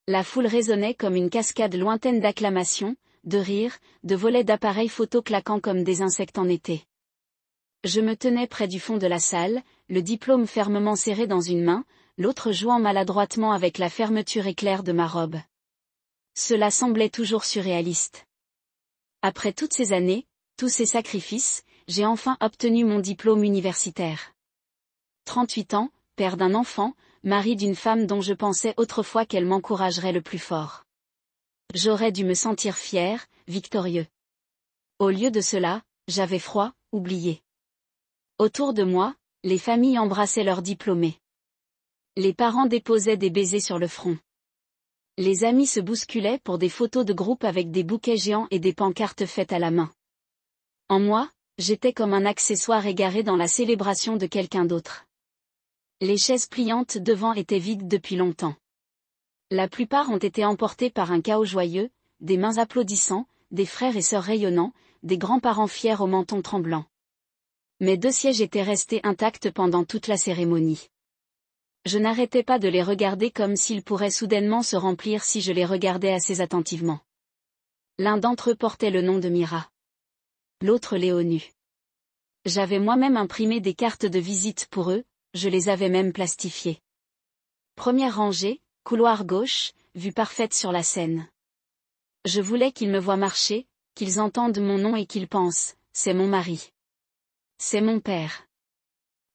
La foule résonnait comme une cascade lointaine d'acclamations, de rires, de volets d'appareils photo claquant comme des insectes en été. Je me tenais près du fond de la salle, le diplôme fermement serré dans une main, l'autre jouant maladroitement avec la fermeture éclair de ma robe. Cela semblait toujours surréaliste. Après toutes ces années, tous ces sacrifices, j'ai enfin obtenu mon diplôme universitaire. 38 ans, père d'un enfant, mari d'une femme dont je pensais autrefois qu'elle m'encouragerait le plus fort. J'aurais dû me sentir fier, victorieux. Au lieu de cela, j'avais froid, oublié. Autour de moi, les familles embrassaient leurs diplômés. Les parents déposaient des baisers sur le front. Les amis se bousculaient pour des photos de groupe avec des bouquets géants et des pancartes faites à la main. En moi, j'étais comme un accessoire égaré dans la célébration de quelqu'un d'autre. Les chaises pliantes devant étaient vides depuis longtemps. La plupart ont été emportées par un chaos joyeux, des mains applaudissant, des frères et sœurs rayonnants, des grands-parents fiers au menton tremblant. Mes 2 sièges étaient restés intacts pendant toute la cérémonie. Je n'arrêtais pas de les regarder comme s'ils pourraient soudainement se remplir si je les regardais assez attentivement. L'un d'entre eux portait le nom de Mira. L'autre Léonu. J'avais moi-même imprimé des cartes de visite pour eux, je les avais même plastifiées. Première rangée, couloir gauche, vue parfaite sur la Seine. Je voulais qu'ils me voient marcher, qu'ils entendent mon nom et qu'ils pensent, c'est mon mari. C'est mon père.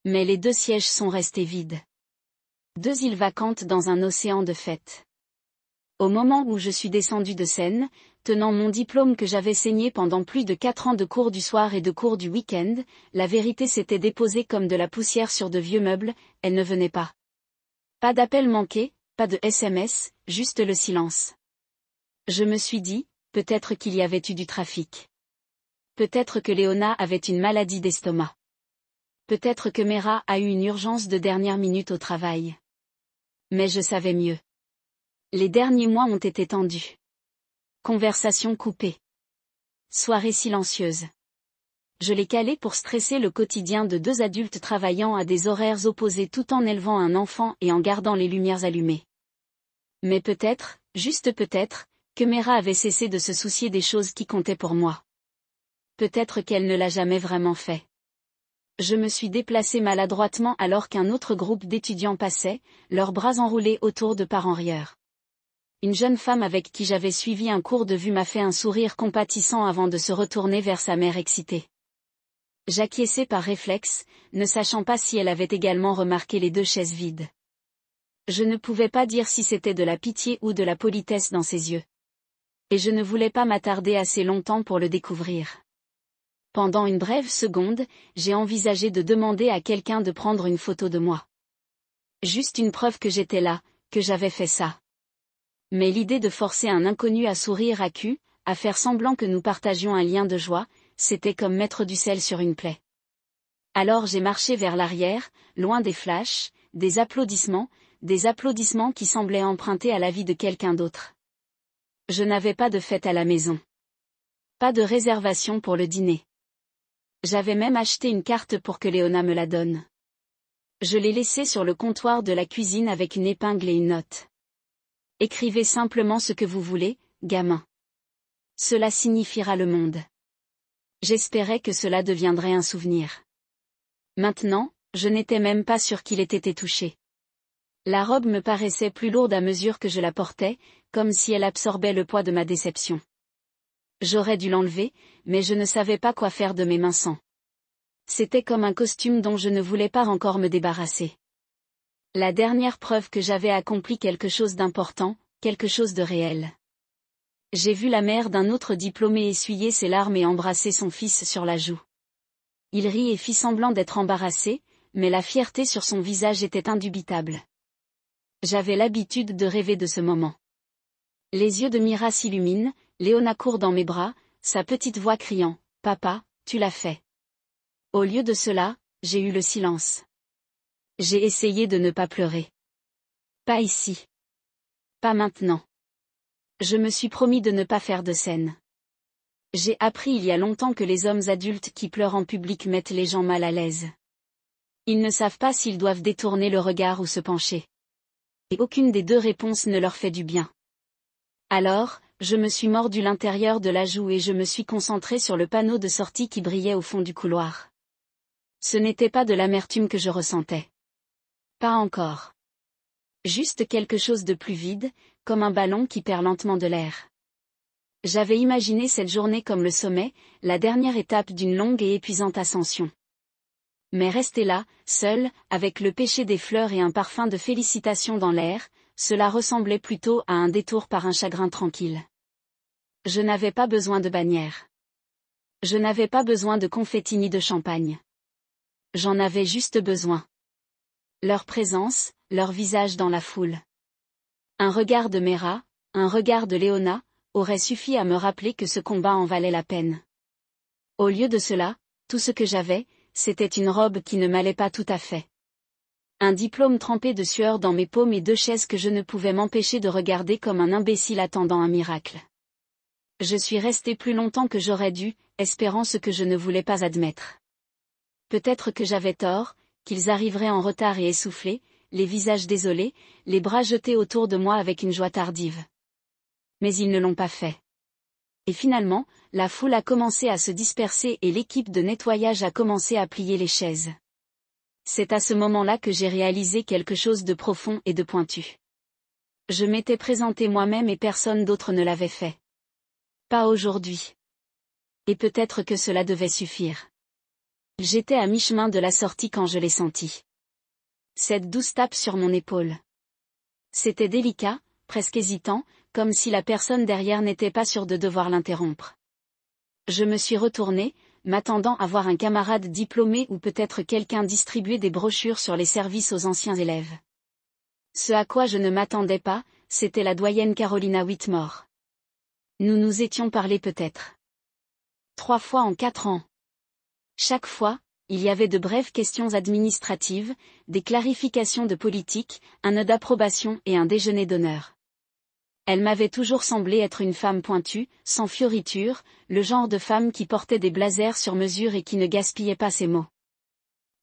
Mais les 2 sièges sont restés vides. 2 îles vacantes dans un océan de fêtes. Au moment où je suis descendu de scène, tenant mon diplôme que j'avais saigné pendant plus de 4 ans de cours du soir et de cours du week-end, la vérité s'était déposée comme de la poussière sur de vieux meubles, elle ne venait pas. Pas d'appel manqué, pas de SMS, juste le silence. Je me suis dit, peut-être qu'il y avait eu du trafic. Peut-être que Léona avait une maladie d'estomac. Peut-être que Mera a eu une urgence de dernière minute au travail. Mais je savais mieux. Les derniers mois ont été tendus. Conversation coupée. Soirée silencieuse. Je l'ai calé pour stresser le quotidien de 2 adultes travaillant à des horaires opposés tout en élevant un enfant et en gardant les lumières allumées. Mais peut-être, juste peut-être, que Mera avait cessé de se soucier des choses qui comptaient pour moi. Peut-être qu'elle ne l'a jamais vraiment fait. Je me suis déplacé maladroitement alors qu'un autre groupe d'étudiants passait, leurs bras enroulés autour de parents rieurs. Une jeune femme avec qui j'avais suivi un cours de vue m'a fait un sourire compatissant avant de se retourner vers sa mère excitée. J'acquiesçai par réflexe, ne sachant pas si elle avait également remarqué les 2 chaises vides. Je ne pouvais pas dire si c'était de la pitié ou de la politesse dans ses yeux. Et je ne voulais pas m'attarder assez longtemps pour le découvrir. Pendant une brève seconde, j'ai envisagé de demander à quelqu'un de prendre une photo de moi. Juste une preuve que j'étais là, que j'avais fait ça. Mais l'idée de forcer un inconnu à sourire à cul, à faire semblant que nous partagions un lien de joie, c'était comme mettre du sel sur une plaie. Alors j'ai marché vers l'arrière, loin des flashs, des applaudissements qui semblaient empruntés à la vie de quelqu'un d'autre. Je n'avais pas de fête à la maison. Pas de réservation pour le dîner. J'avais même acheté une carte pour que Léona me la donne. Je l'ai laissée sur le comptoir de la cuisine avec une épingle et une note. Écrivez simplement ce que vous voulez, gamin. Cela signifiera le monde. J'espérais que cela deviendrait un souvenir. Maintenant, je n'étais même pas sûr qu'il ait été touché. La robe me paraissait plus lourde à mesure que je la portais, comme si elle absorbait le poids de ma déception. J'aurais dû l'enlever, mais je ne savais pas quoi faire de mes mains sans. C'était comme un costume dont je ne voulais pas encore me débarrasser. La dernière preuve que j'avais accompli quelque chose d'important, quelque chose de réel. J'ai vu la mère d'un autre diplômé essuyer ses larmes et embrasser son fils sur la joue. Il rit et fit semblant d'être embarrassé, mais la fierté sur son visage était indubitable. J'avais l'habitude de rêver de ce moment. Les yeux de Mira s'illuminent, Léona court dans mes bras, sa petite voix criant « Papa, tu l'as fait ». Au lieu de cela, j'ai eu le silence. J'ai essayé de ne pas pleurer. Pas ici. Pas maintenant. Je me suis promis de ne pas faire de scène. J'ai appris il y a longtemps que les hommes adultes qui pleurent en public mettent les gens mal à l'aise. Ils ne savent pas s'ils doivent détourner le regard ou se pencher. Et aucune des 2 réponses ne leur fait du bien. Alors, je me suis mordu l'intérieur de la joue et je me suis concentré sur le panneau de sortie qui brillait au fond du couloir. Ce n'était pas de l'amertume que je ressentais. Pas encore. Juste quelque chose de plus vide, comme un ballon qui perd lentement de l'air. J'avais imaginé cette journée comme le sommet, la dernière étape d'une longue et épuisante ascension. Mais rester là, seul, avec le péché des fleurs et un parfum de félicitations dans l'air, cela ressemblait plutôt à un détour par un chagrin tranquille. Je n'avais pas besoin de bannière. Je n'avais pas besoin de confetti ni de champagne. J'en avais juste besoin. Leur présence, leur visage dans la foule. Un regard de Mera, un regard de Léona, aurait suffi à me rappeler que ce combat en valait la peine. Au lieu de cela, tout ce que j'avais, c'était une robe qui ne m'allait pas tout à fait. Un diplôme trempé de sueur dans mes paumes et 2 chaises que je ne pouvais m'empêcher de regarder comme un imbécile attendant un miracle. Je suis resté plus longtemps que j'aurais dû, espérant ce que je ne voulais pas admettre. Peut-être que j'avais tort, qu'ils arriveraient en retard et essoufflés, les visages désolés, les bras jetés autour de moi avec une joie tardive. Mais ils ne l'ont pas fait. Et finalement, la foule a commencé à se disperser et l'équipe de nettoyage a commencé à plier les chaises. C'est à ce moment-là que j'ai réalisé quelque chose de profond et de pointu. Je m'étais présenté moi-même et personne d'autre ne l'avait fait. Pas aujourd'hui. Et peut-être que cela devait suffire. J'étais à mi-chemin de la sortie quand je l'ai senti. Cette douce tape sur mon épaule. C'était délicat, presque hésitant, comme si la personne derrière n'était pas sûre de devoir l'interrompre. Je me suis retourné, m'attendant à voir un camarade diplômé ou peut-être quelqu'un distribuer des brochures sur les services aux anciens élèves. Ce à quoi je ne m'attendais pas, c'était la doyenne Carolina Whitmore. Nous nous étions parlé peut-être 3 fois en 4 ans. Chaque fois, il y avait de brèves questions administratives, des clarifications de politique, un œil d'approbation et un déjeuner d'honneur. Elle m'avait toujours semblé être une femme pointue, sans fioritures, le genre de femme qui portait des blazers sur mesure et qui ne gaspillait pas ses mots.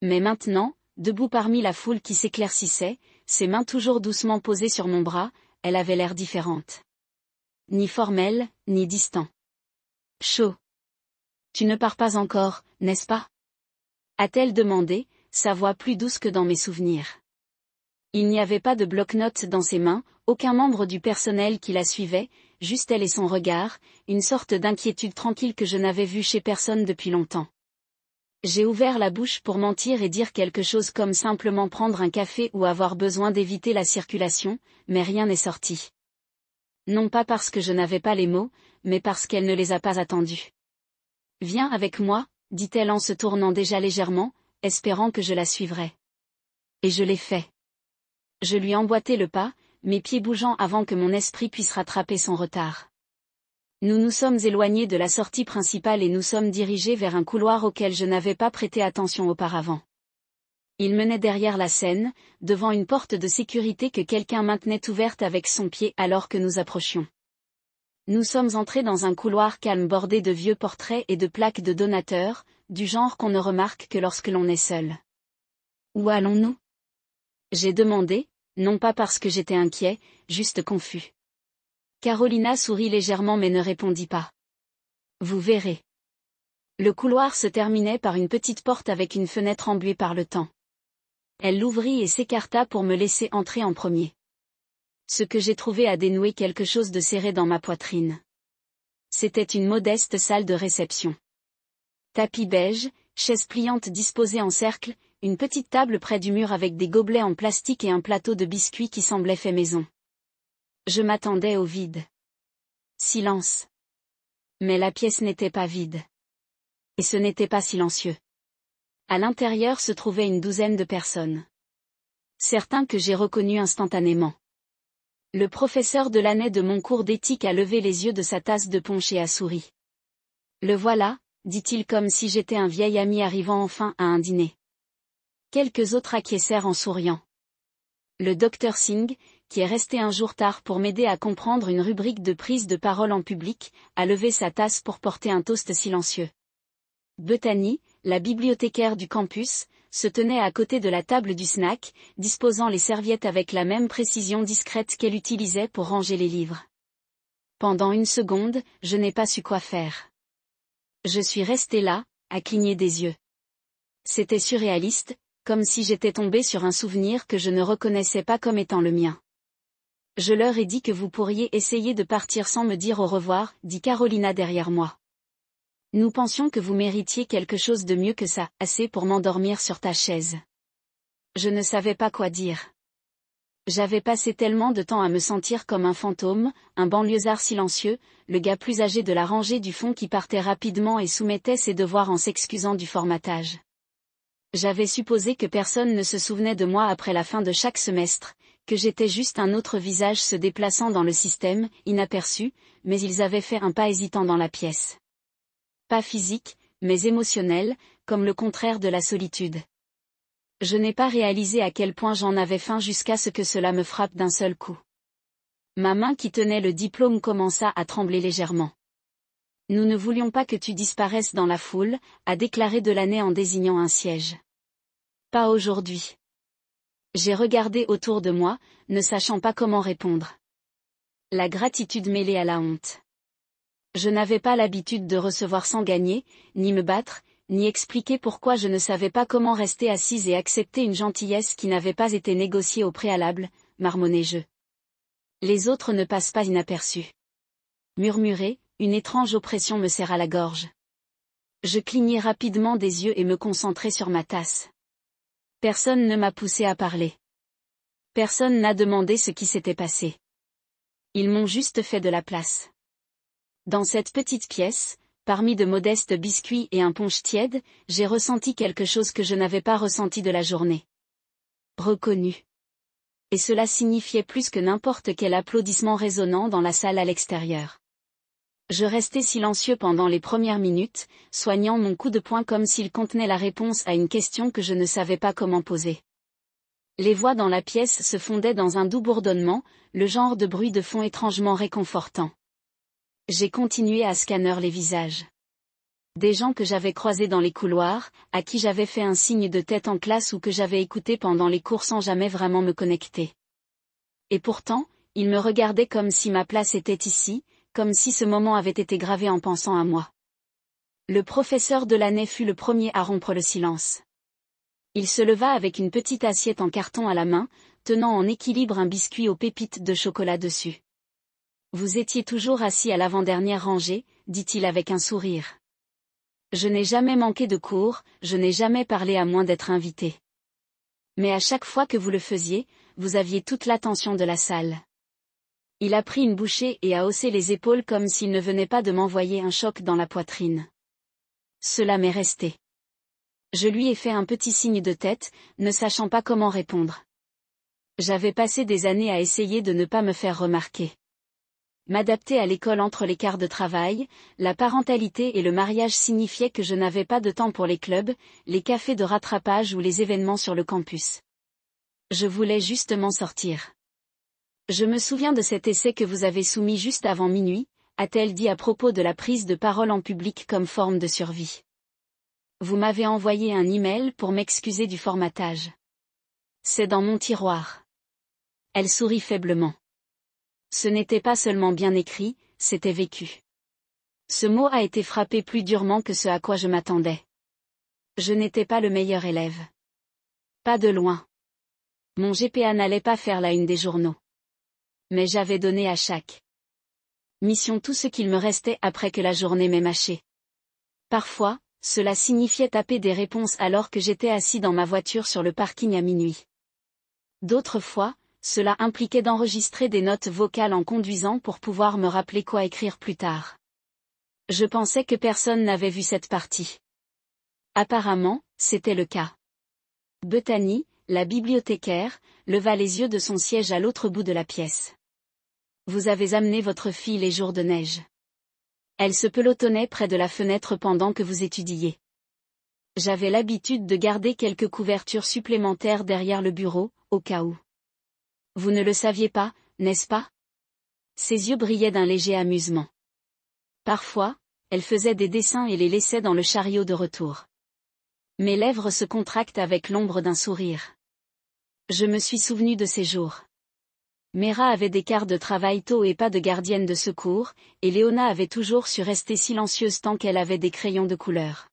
Mais maintenant, debout parmi la foule qui s'éclaircissait, ses mains toujours doucement posées sur mon bras, elle avait l'air différente. Ni formelle, ni distant. Chaud. Tu ne pars pas encore, n'est-ce pas? A-t-elle demandé, sa voix plus douce que dans mes souvenirs. Il n'y avait pas de bloc-notes dans ses mains, aucun membre du personnel qui la suivait, juste elle et son regard, une sorte d'inquiétude tranquille que je n'avais vue chez personne depuis longtemps. J'ai ouvert la bouche pour mentir et dire quelque chose comme simplement prendre un café ou avoir besoin d'éviter la circulation, mais rien n'est sorti. Non pas parce que je n'avais pas les mots, mais parce qu'elle ne les a pas attendus. Viens avec moi, dit-elle en se tournant déjà légèrement, espérant que je la suivrais. Et je l'ai fait. Je lui emboîtai le pas, mes pieds bougeant avant que mon esprit puisse rattraper son retard. Nous nous sommes éloignés de la sortie principale et nous sommes dirigés vers un couloir auquel je n'avais pas prêté attention auparavant. Il menait derrière la scène, devant une porte de sécurité que quelqu'un maintenait ouverte avec son pied alors que nous approchions. Nous sommes entrés dans un couloir calme bordé de vieux portraits et de plaques de donateurs, du genre qu'on ne remarque que lorsque l'on est seul. Où allons-nous? J'ai demandé, non pas parce que j'étais inquiet, juste confus. Carolina sourit légèrement mais ne répondit pas. Vous verrez. Le couloir se terminait par une petite porte avec une fenêtre embuée par le temps. Elle l'ouvrit et s'écarta pour me laisser entrer en premier. Ce que j'ai trouvé a dénoué quelque chose de serré dans ma poitrine. C'était une modeste salle de réception. Tapis beige, chaises pliantes disposées en cercle, une petite table près du mur avec des gobelets en plastique et un plateau de biscuits qui semblait fait maison. Je m'attendais au vide. Silence. Mais la pièce n'était pas vide. Et ce n'était pas silencieux. À l'intérieur se trouvaient une douzaine de personnes. Certains que j'ai reconnus instantanément. Le professeur de l'année de mon cours d'éthique a levé les yeux de sa tasse de punch et a souri. Le voilà, dit-il comme si j'étais un vieil ami arrivant enfin à un dîner. Quelques autres acquiescèrent en souriant. Le docteur Singh, qui est resté un jour tard pour m'aider à comprendre une rubrique de prise de parole en public, a levé sa tasse pour porter un toast silencieux. Bethany, la bibliothécaire du campus, se tenait à côté de la table du snack, disposant les serviettes avec la même précision discrète qu'elle utilisait pour ranger les livres. Pendant une seconde, je n'ai pas su quoi faire. Je suis resté là, à cligner des yeux. C'était surréaliste, comme si j'étais tombé sur un souvenir que je ne reconnaissais pas comme étant le mien. Je leur ai dit que vous pourriez essayer de partir sans me dire au revoir, dit Carolina derrière moi. Nous pensions que vous méritiez quelque chose de mieux que ça, assez pour m'endormir sur ta chaise. Je ne savais pas quoi dire. J'avais passé tellement de temps à me sentir comme un fantôme, un banlieusard silencieux, le gars plus âgé de la rangée du fond qui partait rapidement et soumettait ses devoirs en s'excusant du formatage. J'avais supposé que personne ne se souvenait de moi après la fin de chaque semestre, que j'étais juste un autre visage se déplaçant dans le système, inaperçu, mais ils avaient fait un pas hésitant dans la pièce. Pas physique, mais émotionnel, comme le contraire de la solitude. Je n'ai pas réalisé à quel point j'en avais faim jusqu'à ce que cela me frappe d'un seul coup. Ma main qui tenait le diplôme commença à trembler légèrement. Nous ne voulions pas que tu disparaisses dans la foule, a déclaré Delaney en désignant un siège. Pas aujourd'hui. J'ai regardé autour de moi, ne sachant pas comment répondre. La gratitude mêlée à la honte. Je n'avais pas l'habitude de recevoir sans gagner, ni me battre, ni expliquer pourquoi je ne savais pas comment rester assise et accepter une gentillesse qui n'avait pas été négociée au préalable, marmonnai-je. Les autres ne passent pas inaperçus. Murmuré, une étrange oppression me serra la gorge. Je clignai rapidement des yeux et me concentrai sur ma tasse. Personne ne m'a poussé à parler. Personne n'a demandé ce qui s'était passé. Ils m'ont juste fait de la place. Dans cette petite pièce, parmi de modestes biscuits et un punch tiède, j'ai ressenti quelque chose que je n'avais pas ressenti de la journée. Reconnu. Et cela signifiait plus que n'importe quel applaudissement résonnant dans la salle à l'extérieur. Je restai silencieux pendant les premières minutes, soignant mon coup de poing comme s'il contenait la réponse à une question que je ne savais pas comment poser. Les voix dans la pièce se fondaient dans un doux bourdonnement, le genre de bruit de fond étrangement réconfortant. J'ai continué à scanner les visages. Des gens que j'avais croisés dans les couloirs, à qui j'avais fait un signe de tête en classe ou que j'avais écouté pendant les cours sans jamais vraiment me connecter. Et pourtant, ils me regardaient comme si ma place était ici, comme si ce moment avait été gravé en pensant à moi. Le professeur Delaney fut le premier à rompre le silence. Il se leva avec une petite assiette en carton à la main, tenant en équilibre un biscuit aux pépites de chocolat dessus. Vous étiez toujours assis à l'avant-dernière rangée, dit-il avec un sourire. Je n'ai jamais manqué de cours, je n'ai jamais parlé à moins d'être invité. Mais à chaque fois que vous le faisiez, vous aviez toute l'attention de la salle. Il a pris une bouchée et a haussé les épaules comme s'il ne venait pas de m'envoyer un choc dans la poitrine. Cela m'est resté. Je lui ai fait un petit signe de tête, ne sachant pas comment répondre. J'avais passé des années à essayer de ne pas me faire remarquer. M'adapter à l'école entre les quarts de travail, la parentalité et le mariage signifiaient que je n'avais pas de temps pour les clubs, les cafés de rattrapage ou les événements sur le campus. Je voulais justement sortir. Je me souviens de cet essai que vous avez soumis juste avant minuit, a-t-elle dit à propos de la prise de parole en public comme forme de survie. Vous m'avez envoyé un email pour m'excuser du formatage. C'est dans mon tiroir. Elle sourit faiblement. Ce n'était pas seulement bien écrit, c'était vécu. Ce mot a été frappé plus durement que ce à quoi je m'attendais. Je n'étais pas le meilleur élève. Pas de loin. Mon GPA n'allait pas faire la une des journaux. Mais j'avais donné à chaque mission tout ce qu'il me restait après que la journée m'ait mâché. Parfois, cela signifiait taper des réponses alors que j'étais assis dans ma voiture sur le parking à minuit. D'autres fois, cela impliquait d'enregistrer des notes vocales en conduisant pour pouvoir me rappeler quoi écrire plus tard. Je pensais que personne n'avait vu cette partie. Apparemment, c'était le cas. Bethany, la bibliothécaire, leva les yeux de son siège à l'autre bout de la pièce. Vous avez amené votre fille les jours de neige. Elle se pelotonnait près de la fenêtre pendant que vous étudiez. J'avais l'habitude de garder quelques couvertures supplémentaires derrière le bureau, au cas où. Vous ne le saviez pas, n'est-ce pas? Ses yeux brillaient d'un léger amusement. Parfois, elle faisait des dessins et les laissait dans le chariot de retour. Mes lèvres se contractent avec l'ombre d'un sourire. Je me suis souvenu de ces jours. Mera avait des quarts de travail tôt et pas de gardienne de secours, et Léona avait toujours su rester silencieuse tant qu'elle avait des crayons de couleur.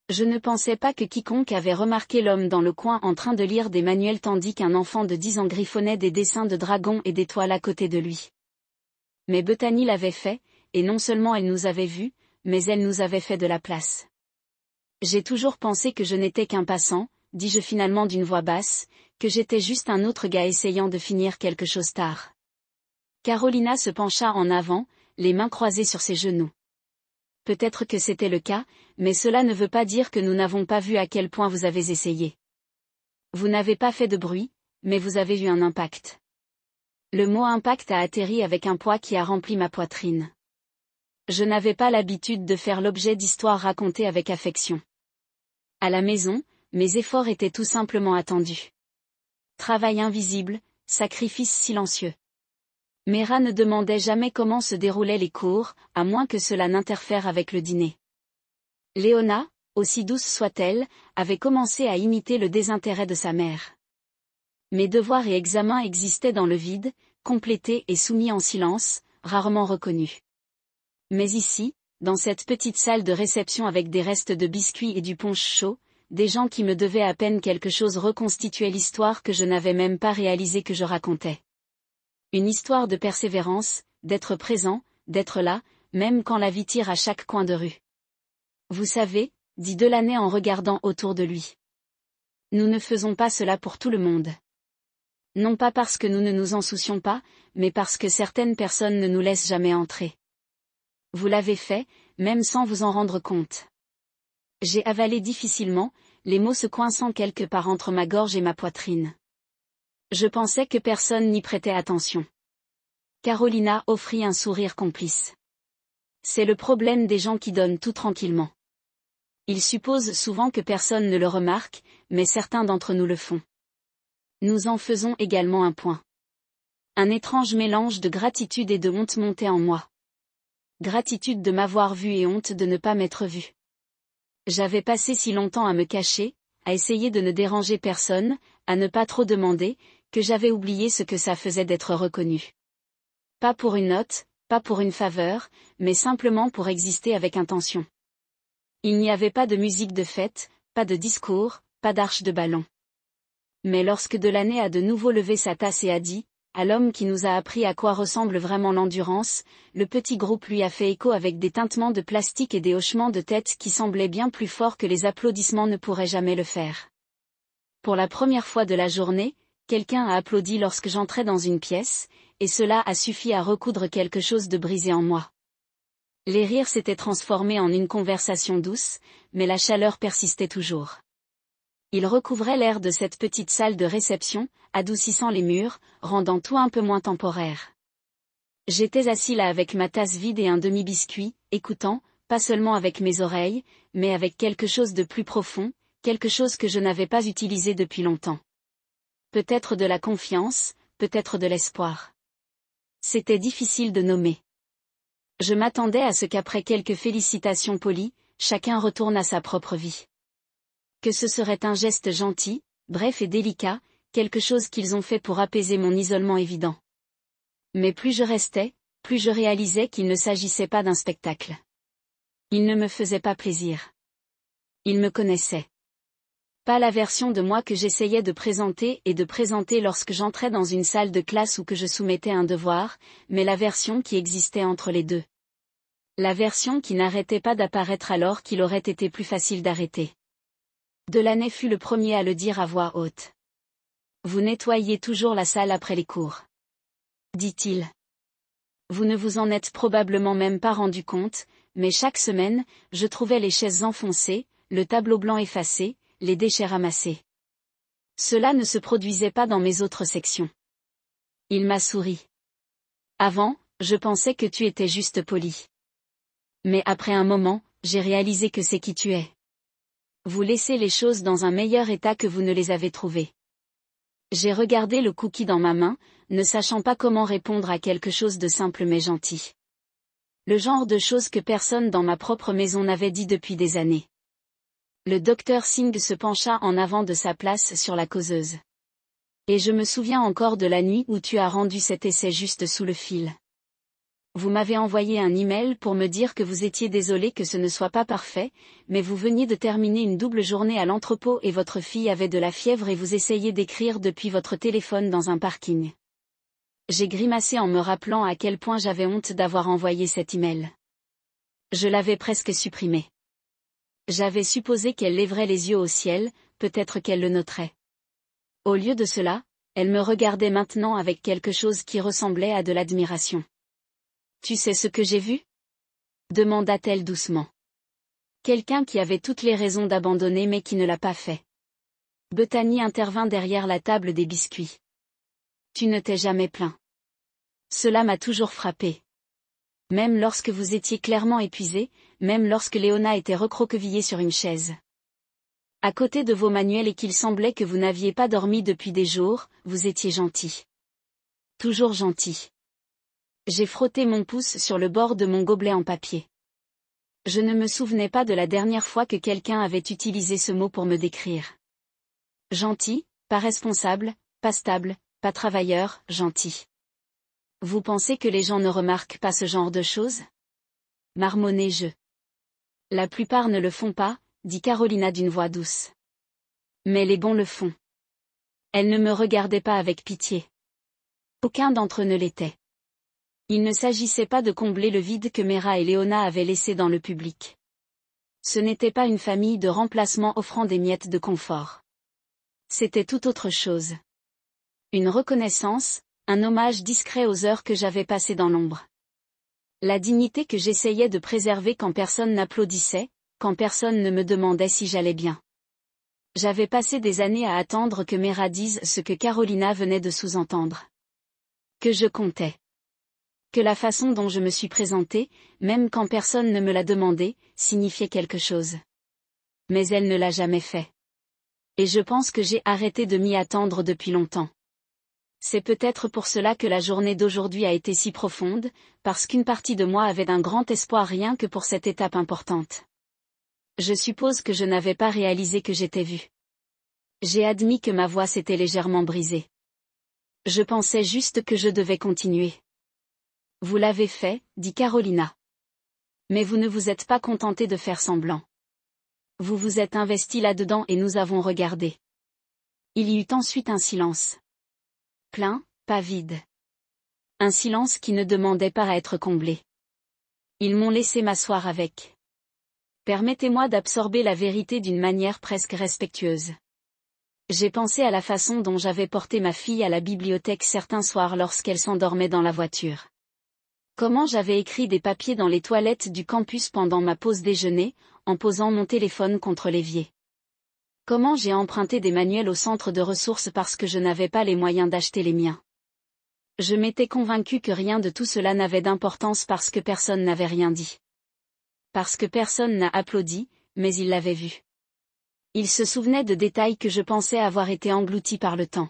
Je ne pensais pas que quiconque avait remarqué l'homme dans le coin en train de lire des manuels tandis qu'un enfant de 10 ans griffonnait des dessins de dragons et d'étoiles à côté de lui. Mais Bethany l'avait fait, et non seulement elle nous avait vus, mais elle nous avait fait de la place. J'ai toujours pensé que je n'étais qu'un passant, dis-je finalement d'une voix basse, que j'étais juste un autre gars essayant de finir quelque chose tard. Carolina se pencha en avant, les mains croisées sur ses genoux. Peut-être que c'était le cas, mais cela ne veut pas dire que nous n'avons pas vu à quel point vous avez essayé. Vous n'avez pas fait de bruit, mais vous avez eu un impact. Le mot impact a atterri avec un poids qui a rempli ma poitrine. Je n'avais pas l'habitude de faire l'objet d'histoires racontées avec affection. À la maison, mes efforts étaient tout simplement attendus. Travail invisible, sacrifice silencieux. Mera ne demandait jamais comment se déroulaient les cours, à moins que cela n'interfère avec le dîner. Léona, aussi douce soit-elle, avait commencé à imiter le désintérêt de sa mère. Mes devoirs et examens existaient dans le vide, complétés et soumis en silence, rarement reconnus. Mais ici, dans cette petite salle de réception avec des restes de biscuits et du punch chaud, des gens qui me devaient à peine quelque chose reconstituaient l'histoire que je n'avais même pas réalisé que je racontais. Une histoire de persévérance, d'être présent, d'être là, même quand la vie tire à chaque coin de rue. Vous savez, dit Delaney en regardant autour de lui. Nous ne faisons pas cela pour tout le monde. Non pas parce que nous ne nous en soucions pas, mais parce que certaines personnes ne nous laissent jamais entrer. Vous l'avez fait, même sans vous en rendre compte. J'ai avalé difficilement, les mots se coinçant quelque part entre ma gorge et ma poitrine. Je pensais que personne n'y prêtait attention. Carolina offrit un sourire complice. C'est le problème des gens qui donnent tout tranquillement. Ils supposent souvent que personne ne le remarque, mais certains d'entre nous le font. Nous en faisons également un point. Un étrange mélange de gratitude et de honte montait en moi. Gratitude de m'avoir vu et honte de ne pas m'être vu. J'avais passé si longtemps à me cacher, à essayer de ne déranger personne, à ne pas trop demander, que j'avais oublié ce que ça faisait d'être reconnu. Pas pour une note, pas pour une faveur, mais simplement pour exister avec intention. Il n'y avait pas de musique de fête, pas de discours, pas d'arche de ballon. Mais lorsque Delaney a de nouveau levé sa tasse et a dit, à l'homme qui nous a appris à quoi ressemble vraiment l'endurance, le petit groupe lui a fait écho avec des tintements de plastique et des hochements de tête qui semblaient bien plus forts que les applaudissements ne pourraient jamais le faire. Pour la première fois de la journée, quelqu'un a applaudi lorsque j'entrais dans une pièce, et cela a suffi à recoudre quelque chose de brisé en moi. Les rires s'étaient transformés en une conversation douce, mais la chaleur persistait toujours. Il recouvrait l'air de cette petite salle de réception, adoucissant les murs, rendant tout un peu moins temporaire. J'étais assis là avec ma tasse vide et un demi-biscuit, écoutant, pas seulement avec mes oreilles, mais avec quelque chose de plus profond, quelque chose que je n'avais pas utilisé depuis longtemps. Peut-être de la confiance, peut-être de l'espoir. C'était difficile de nommer. Je m'attendais à ce qu'après quelques félicitations polies, chacun retourne à sa propre vie. Que ce serait un geste gentil, bref et délicat, quelque chose qu'ils ont fait pour apaiser mon isolement évident. Mais plus je restais, plus je réalisais qu'il ne s'agissait pas d'un spectacle. Il ne me faisait pas plaisir. Il me connaissait. Pas la version de moi que j'essayais de présenter lorsque j'entrais dans une salle de classe ou que je soumettais un devoir, mais la version qui existait entre les deux. La version qui n'arrêtait pas d'apparaître alors qu'il aurait été plus facile d'arrêter. Delaney fut le premier à le dire à voix haute. Vous nettoyez toujours la salle après les cours. Dit-il. Vous ne vous en êtes probablement même pas rendu compte, mais chaque semaine, je trouvais les chaises enfoncées, le tableau blanc effacé, les déchets ramassés. Cela ne se produisait pas dans mes autres sections. Il m'a souri. Avant, je pensais que tu étais juste poli. Mais après un moment, j'ai réalisé que c'est qui tu es. Vous laissez les choses dans un meilleur état que vous ne les avez trouvées. J'ai regardé le cookie dans ma main, ne sachant pas comment répondre à quelque chose de simple mais gentil. Le genre de choses que personne dans ma propre maison n'avait dit depuis des années. Le docteur Singh se pencha en avant de sa place sur la causeuse. Et je me souviens encore de la nuit où tu as rendu cet essai juste sous le fil. Vous m'avez envoyé un email pour me dire que vous étiez désolé que ce ne soit pas parfait, mais vous veniez de terminer une double journée à l'entrepôt et votre fille avait de la fièvre et vous essayez d'écrire depuis votre téléphone dans un parking. J'ai grimacé en me rappelant à quel point j'avais honte d'avoir envoyé cet email. Je l'avais presque supprimé. J'avais supposé qu'elle lèverait les yeux au ciel, peut-être qu'elle le noterait. Au lieu de cela, elle me regardait maintenant avec quelque chose qui ressemblait à de l'admiration. Tu sais ce que j'ai vu ? Demanda-t-elle doucement. Quelqu'un qui avait toutes les raisons d'abandonner mais qui ne l'a pas fait. Bethany intervint derrière la table des biscuits. Tu ne t'es jamais plaint. Cela m'a toujours frappé. Même lorsque vous étiez clairement épuisé, même lorsque Léona était recroquevillée sur une chaise. À côté de vos manuels et qu'il semblait que vous n'aviez pas dormi depuis des jours, vous étiez gentil. Toujours gentil. J'ai frotté mon pouce sur le bord de mon gobelet en papier. Je ne me souvenais pas de la dernière fois que quelqu'un avait utilisé ce mot pour me décrire. Gentil, pas responsable, pas stable, pas travailleur, gentil. Vous pensez que les gens ne remarquent pas ce genre de choses ? Marmonnai-je. La plupart ne le font pas, dit Carolina d'une voix douce. Mais les bons le font. Elle ne me regardait pas avec pitié. Aucun d'entre eux ne l'était. Il ne s'agissait pas de combler le vide que Mera et Léona avaient laissé dans le public. Ce n'était pas une famille de remplacement offrant des miettes de confort. C'était tout autre chose. Une reconnaissance, un hommage discret aux heures que j'avais passées dans l'ombre. La dignité que j'essayais de préserver quand personne n'applaudissait, quand personne ne me demandait si j'allais bien. J'avais passé des années à attendre que Mera dise ce que Carolina venait de sous-entendre. Que je comptais. Que la façon dont je me suis présentée, même quand personne ne me l'a demandé, signifiait quelque chose. Mais elle ne l'a jamais fait. Et je pense que j'ai arrêté de m'y attendre depuis longtemps. C'est peut-être pour cela que la journée d'aujourd'hui a été si profonde, parce qu'une partie de moi avait un grand espoir rien que pour cette étape importante. Je suppose que je n'avais pas réalisé que j'étais vue. J'ai admis que ma voix s'était légèrement brisée. Je pensais juste que je devais continuer. Vous l'avez fait, dit Carolina. Mais vous ne vous êtes pas contenté de faire semblant. Vous vous êtes investi là-dedans et nous avons regardé. Il y eut ensuite un silence. Plein, pas vide. Un silence qui ne demandait pas à être comblé. Ils m'ont laissé m'asseoir avec. Permettez-moi d'absorber la vérité d'une manière presque respectueuse. J'ai pensé à la façon dont j'avais porté ma fille à la bibliothèque certains soirs lorsqu'elle s'endormait dans la voiture. Comment j'avais écrit des papiers dans les toilettes du campus pendant ma pause déjeuner, en posant mon téléphone contre l'évier. Comment j'ai emprunté des manuels au centre de ressources parce que je n'avais pas les moyens d'acheter les miens. Je m'étais convaincu que rien de tout cela n'avait d'importance parce que personne n'avait rien dit. Parce que personne n'a applaudi, mais il l'avait vu. Il se souvenait de détails que je pensais avoir été engloutis par le temps.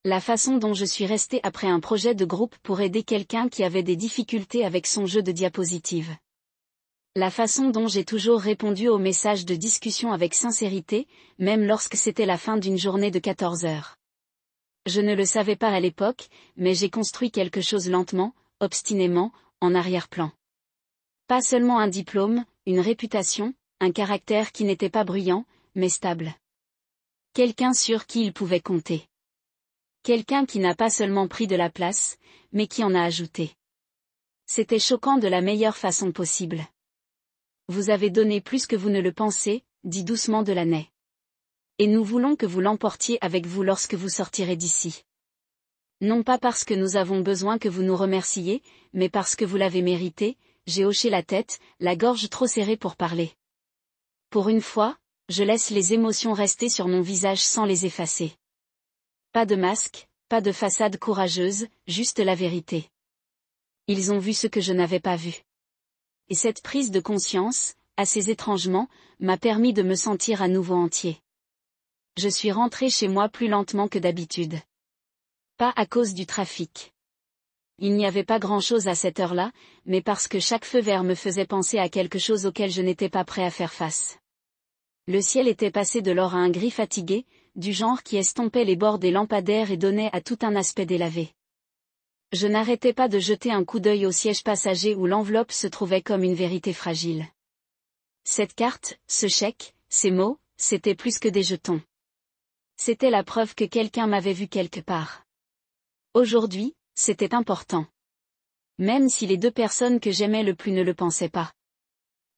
La façon dont je suis restée après un projet de groupe pour aider quelqu'un qui avait des difficultés avec son jeu de diapositives. La façon dont j'ai toujours répondu aux messages de discussion avec sincérité, même lorsque c'était la fin d'une journée de 14 heures. Je ne le savais pas à l'époque, mais j'ai construit quelque chose lentement, obstinément, en arrière-plan. Pas seulement un diplôme, une réputation, un caractère qui n'était pas bruyant, mais stable. Quelqu'un sur qui il pouvait compter. Quelqu'un qui n'a pas seulement pris de la place, mais qui en a ajouté. C'était choquant de la meilleure façon possible. Vous avez donné plus que vous ne le pensez, dit doucement Delaney. Et nous voulons que vous l'emportiez avec vous lorsque vous sortirez d'ici. Non pas parce que nous avons besoin que vous nous remerciez, mais parce que vous l'avez mérité, j'ai hoché la tête, la gorge trop serrée pour parler. Pour une fois, je laisse les émotions rester sur mon visage sans les effacer. Pas de masque, pas de façade courageuse, juste la vérité. Ils ont vu ce que je n'avais pas vu. Et cette prise de conscience, assez étrangement, m'a permis de me sentir à nouveau entier. Je suis rentrée chez moi plus lentement que d'habitude. Pas à cause du trafic. Il n'y avait pas grand-chose à cette heure-là, mais parce que chaque feu vert me faisait penser à quelque chose auquel je n'étais pas prêt à faire face. Le ciel était passé de l'or à un gris fatigué, du genre qui estompait les bords des lampadaires et donnait à tout un aspect délavé. Je n'arrêtais pas de jeter un coup d'œil au siège passager où l'enveloppe se trouvait comme une vérité fragile. Cette carte, ce chèque, ces mots, c'était plus que des jetons. C'était la preuve que quelqu'un m'avait vu quelque part. Aujourd'hui, c'était important. Même si les deux personnes que j'aimais le plus ne le pensaient pas.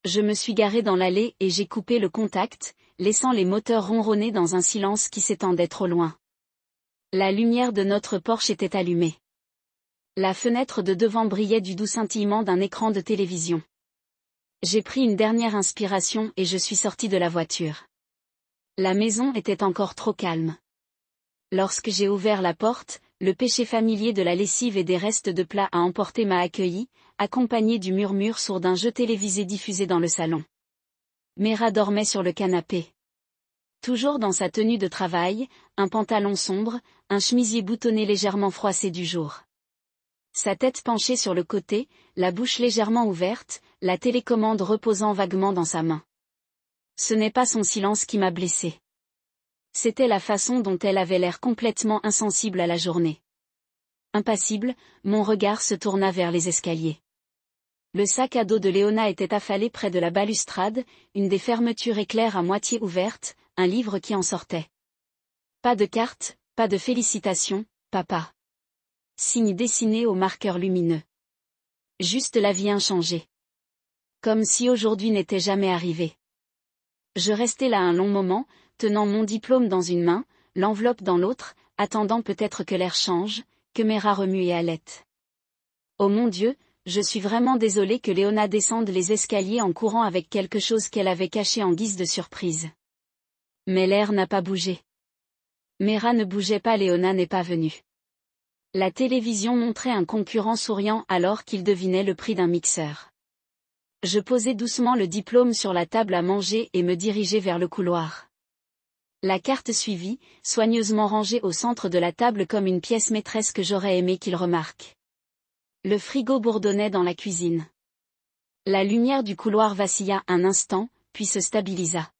Je me suis garé dans l'allée et j'ai coupé le contact, laissant les moteurs ronronner dans un silence qui s'étendait trop loin. La lumière de notre Porsche était allumée. La fenêtre de devant brillait du doux scintillement d'un écran de télévision. J'ai pris une dernière inspiration et je suis sorti de la voiture. La maison était encore trop calme. Lorsque j'ai ouvert la porte, le péché familier de la lessive et des restes de plats à emporter m'a accueilli, accompagné du murmure sourd d'un jeu télévisé diffusé dans le salon. Mera dormait sur le canapé. Toujours dans sa tenue de travail, un pantalon sombre, un chemisier boutonné légèrement froissé du jour. Sa tête penchée sur le côté, la bouche légèrement ouverte, la télécommande reposant vaguement dans sa main. Ce n'est pas son silence qui m'a blessé. C'était la façon dont elle avait l'air complètement insensible à la journée. Impassible, mon regard se tourna vers les escaliers. Le sac à dos de Léona était affalé près de la balustrade, une des fermetures éclair à moitié ouverte, un livre qui en sortait. Pas de carte, pas de félicitations, papa. Signe dessiné au marqueur lumineux. Juste la vie inchangée. Comme si aujourd'hui n'était jamais arrivé. Je restais là un long moment, tenant mon diplôme dans une main, l'enveloppe dans l'autre, attendant peut-être que l'air change, que Mera remue et halète. Oh mon Dieu, je suis vraiment désolée que Léona descende les escaliers en courant avec quelque chose qu'elle avait caché en guise de surprise. Mais l'air n'a pas bougé. Mera ne bougeait pas, Léona n'est pas venue. La télévision montrait un concurrent souriant alors qu'il devinait le prix d'un mixeur. Je posai doucement le diplôme sur la table à manger et me dirigeai vers le couloir. La carte suivit, soigneusement rangée au centre de la table comme une pièce maîtresse que j'aurais aimé qu'il remarque. Le frigo bourdonnait dans la cuisine. La lumière du couloir vacilla un instant, puis se stabilisa.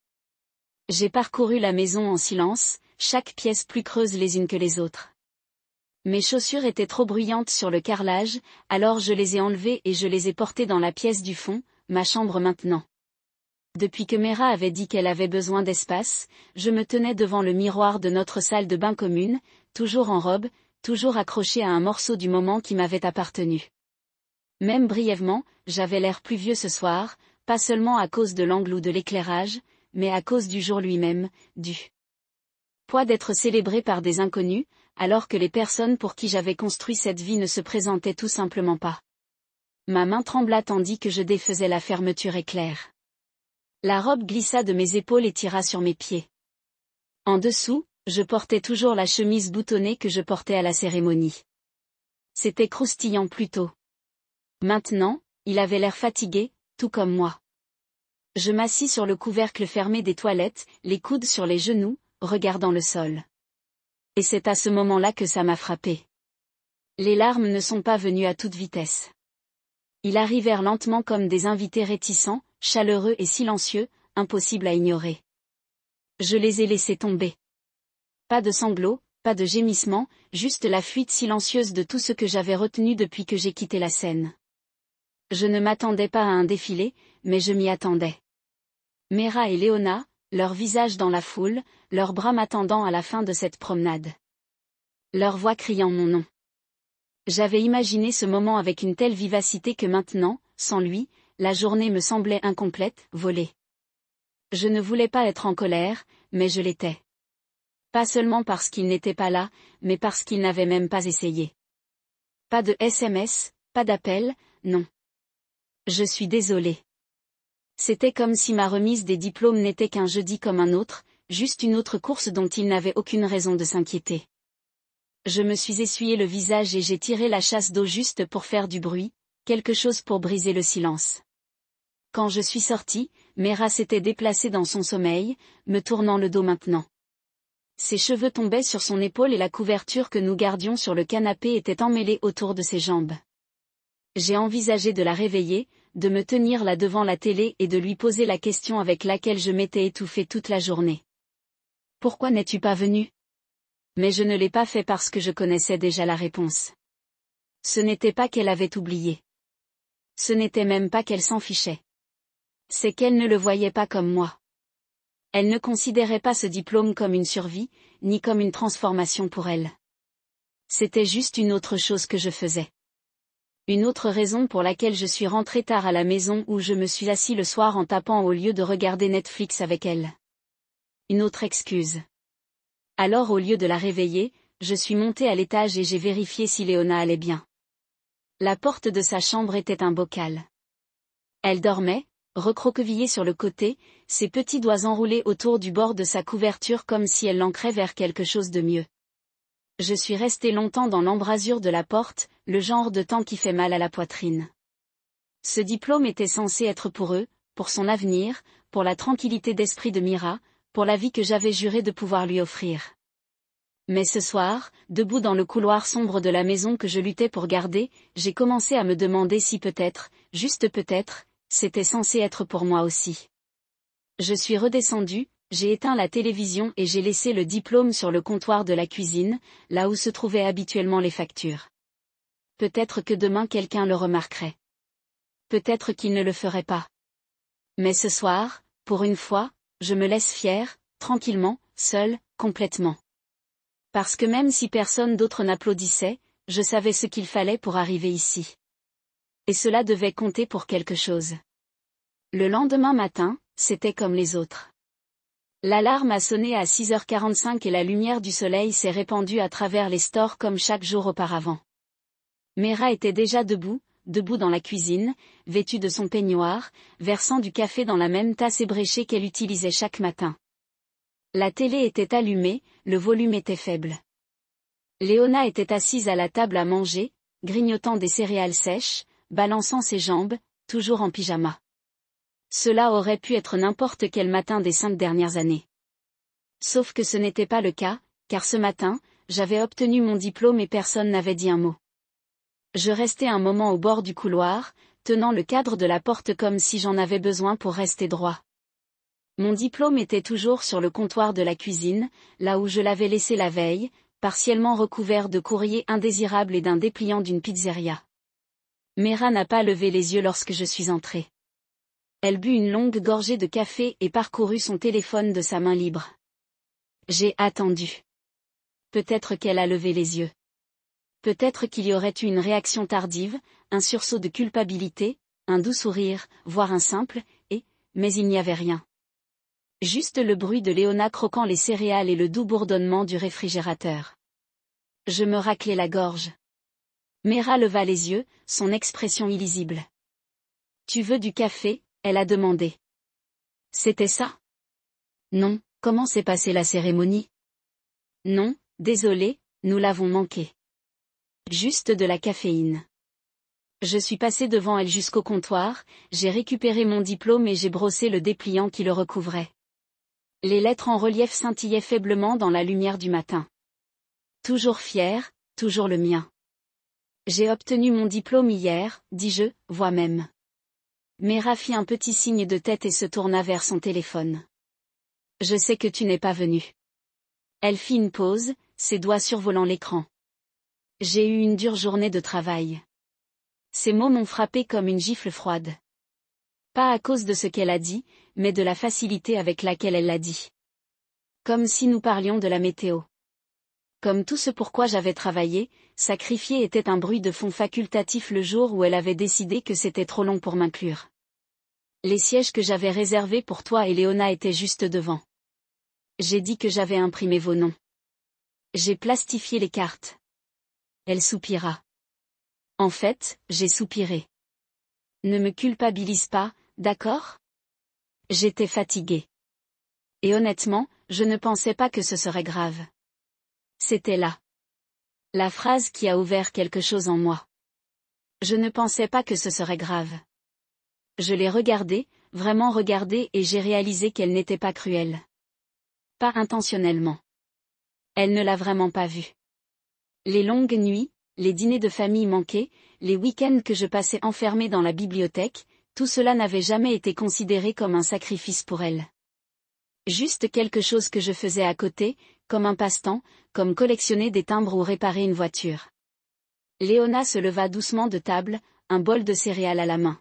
J'ai parcouru la maison en silence, chaque pièce plus creuse les unes que les autres. Mes chaussures étaient trop bruyantes sur le carrelage, alors je les ai enlevées et je les ai portées dans la pièce du fond, ma chambre maintenant. Depuis que Mera avait dit qu'elle avait besoin d'espace, je me tenais devant le miroir de notre salle de bain commune, toujours en robe, toujours accrochée à un morceau du moment qui m'avait appartenu. Même brièvement, j'avais l'air plus vieux ce soir, pas seulement à cause de l'angle ou de l'éclairage, mais à cause du jour lui-même, du poids d'être célébré par des inconnus, alors que les personnes pour qui j'avais construit cette vie ne se présentaient tout simplement pas. Ma main trembla tandis que je défaisais la fermeture éclair. La robe glissa de mes épaules et tira sur mes pieds. En dessous, je portais toujours la chemise boutonnée que je portais à la cérémonie. C'était croustillant plutôt. Maintenant, il avait l'air fatigué, tout comme moi. Je m'assis sur le couvercle fermé des toilettes, les coudes sur les genoux, regardant le sol. Et c'est à ce moment-là que ça m'a frappé. Les larmes ne sont pas venues à toute vitesse. Ils arrivèrent lentement comme des invités réticents, chaleureux et silencieux, impossibles à ignorer. Je les ai laissés tomber. Pas de sanglots, pas de gémissements, juste la fuite silencieuse de tout ce que j'avais retenu depuis que j'ai quitté la scène. Je ne m'attendais pas à un défilé, mais je m'y attendais. Mera et Léona, leurs visages dans la foule, leurs bras m'attendant à la fin de cette promenade. Leur voix criant mon nom. J'avais imaginé ce moment avec une telle vivacité que maintenant, sans lui, la journée me semblait incomplète, volée. Je ne voulais pas être en colère, mais je l'étais. Pas seulement parce qu'il n'était pas là, mais parce qu'il n'avait même pas essayé. Pas de SMS, pas d'appel, non. Je suis désolée. C'était comme si ma remise des diplômes n'était qu'un jeudi comme un autre, juste une autre course dont il n'avait aucune raison de s'inquiéter. Je me suis essuyé le visage et j'ai tiré la chasse d'eau juste pour faire du bruit, quelque chose pour briser le silence. Quand je suis sortie, Mera s'était déplacée dans son sommeil, me tournant le dos maintenant. Ses cheveux tombaient sur son épaule et la couverture que nous gardions sur le canapé était emmêlée autour de ses jambes. J'ai envisagé de la réveiller, de me tenir là devant la télé et de lui poser la question avec laquelle je m'étais étouffée toute la journée. Pourquoi n'es-tu pas venu? Mais je ne l'ai pas fait parce que je connaissais déjà la réponse. Ce n'était pas qu'elle avait oublié. Ce n'était même pas qu'elle s'en fichait. C'est qu'elle ne le voyait pas comme moi. Elle ne considérait pas ce diplôme comme une survie, ni comme une transformation pour elle. C'était juste une autre chose que je faisais. Une autre raison pour laquelle je suis rentré tard à la maison où je me suis assis le soir en tapant au lieu de regarder Netflix avec elle. Une autre excuse. Alors au lieu de la réveiller, je suis monté à l'étage et j'ai vérifié si Léona allait bien. La porte de sa chambre était un bocal. Elle dormait, recroquevillée sur le côté, ses petits doigts enroulés autour du bord de sa couverture comme si elle l'ancrait vers quelque chose de mieux. Je suis resté longtemps dans l'embrasure de la porte, le genre de temps qui fait mal à la poitrine. Ce diplôme était censé être pour eux, pour son avenir, pour la tranquillité d'esprit de Mira, pour la vie que j'avais juré de pouvoir lui offrir. Mais ce soir, debout dans le couloir sombre de la maison que je luttais pour garder, j'ai commencé à me demander si peut-être, juste peut-être, c'était censé être pour moi aussi. Je suis redescendu, j'ai éteint la télévision et j'ai laissé le diplôme sur le comptoir de la cuisine, là où se trouvaient habituellement les factures. Peut-être que demain quelqu'un le remarquerait. Peut-être qu'il ne le ferait pas. Mais ce soir, pour une fois, je me laisse fière, tranquillement, seule, complètement. Parce que même si personne d'autre n'applaudissait, je savais ce qu'il fallait pour arriver ici. Et cela devait compter pour quelque chose. Le lendemain matin, c'était comme les autres. L'alarme a sonné à 6h45 et la lumière du soleil s'est répandue à travers les stores comme chaque jour auparavant. Mira était déjà debout dans la cuisine, vêtue de son peignoir, versant du café dans la même tasse ébréchée qu'elle utilisait chaque matin. La télé était allumée, le volume était faible. Léona était assise à la table à manger, grignotant des céréales sèches, balançant ses jambes, toujours en pyjama. Cela aurait pu être n'importe quel matin des 5 dernières années. Sauf que ce n'était pas le cas, car ce matin, j'avais obtenu mon diplôme et personne n'avait dit un mot. Je restais un moment au bord du couloir, tenant le cadre de la porte comme si j'en avais besoin pour rester droit. Mon diplôme était toujours sur le comptoir de la cuisine, là où je l'avais laissé la veille, partiellement recouvert de courriers indésirables et d'un dépliant d'une pizzeria. Mira n'a pas levé les yeux lorsque je suis entré. Elle but une longue gorgée de café et parcourut son téléphone de sa main libre. J'ai attendu. Peut-être qu'elle a levé les yeux. Peut-être qu'il y aurait eu une réaction tardive, un sursaut de culpabilité, un doux sourire, voire un simple « et », mais il n'y avait rien. Juste le bruit de Léona croquant les céréales et le doux bourdonnement du réfrigérateur. Je me raclai la gorge. Mira leva les yeux, son expression illisible. « Tu veux du café ?» elle a demandé. C'était ça? Non, comment s'est passée la cérémonie? Non, désolé, nous l'avons manqué. Juste de la caféine. Je suis passé devant elle jusqu'au comptoir, j'ai récupéré mon diplôme et j'ai brossé le dépliant qui le recouvrait. Les lettres en relief scintillaient faiblement dans la lumière du matin. Toujours fier, toujours le mien. J'ai obtenu mon diplôme hier, dis-je, voix même. Mira fit un petit signe de tête et se tourna vers son téléphone. Je sais que tu n'es pas venu. Elle fit une pause, ses doigts survolant l'écran. J'ai eu une dure journée de travail. Ces mots m'ont frappé comme une gifle froide. Pas à cause de ce qu'elle a dit, mais de la facilité avec laquelle elle l'a dit. Comme si nous parlions de la météo. Comme tout ce pourquoi j'avais travaillé, sacrifié était un bruit de fond facultatif le jour où elle avait décidé que c'était trop long pour m'inclure. Les sièges que j'avais réservés pour toi et Léona étaient juste devant. J'ai dit que j'avais imprimé vos noms. J'ai plastifié les cartes. Elle soupira. En fait, j'ai soupiré. Ne me culpabilise pas, d'accord? J'étais fatiguée. Et honnêtement, je ne pensais pas que ce serait grave. C'était là. La phrase qui a ouvert quelque chose en moi. Je ne pensais pas que ce serait grave. Je l'ai regardée, vraiment regardée et j'ai réalisé qu'elle n'était pas cruelle. Pas intentionnellement. Elle ne l'a vraiment pas vue. Les longues nuits, les dîners de famille manqués, les week-ends que je passais enfermée dans la bibliothèque, tout cela n'avait jamais été considéré comme un sacrifice pour elle. Juste quelque chose que je faisais à côté, comme un passe-temps, comme collectionner des timbres ou réparer une voiture. Léona se leva doucement de table, un bol de céréales à la main.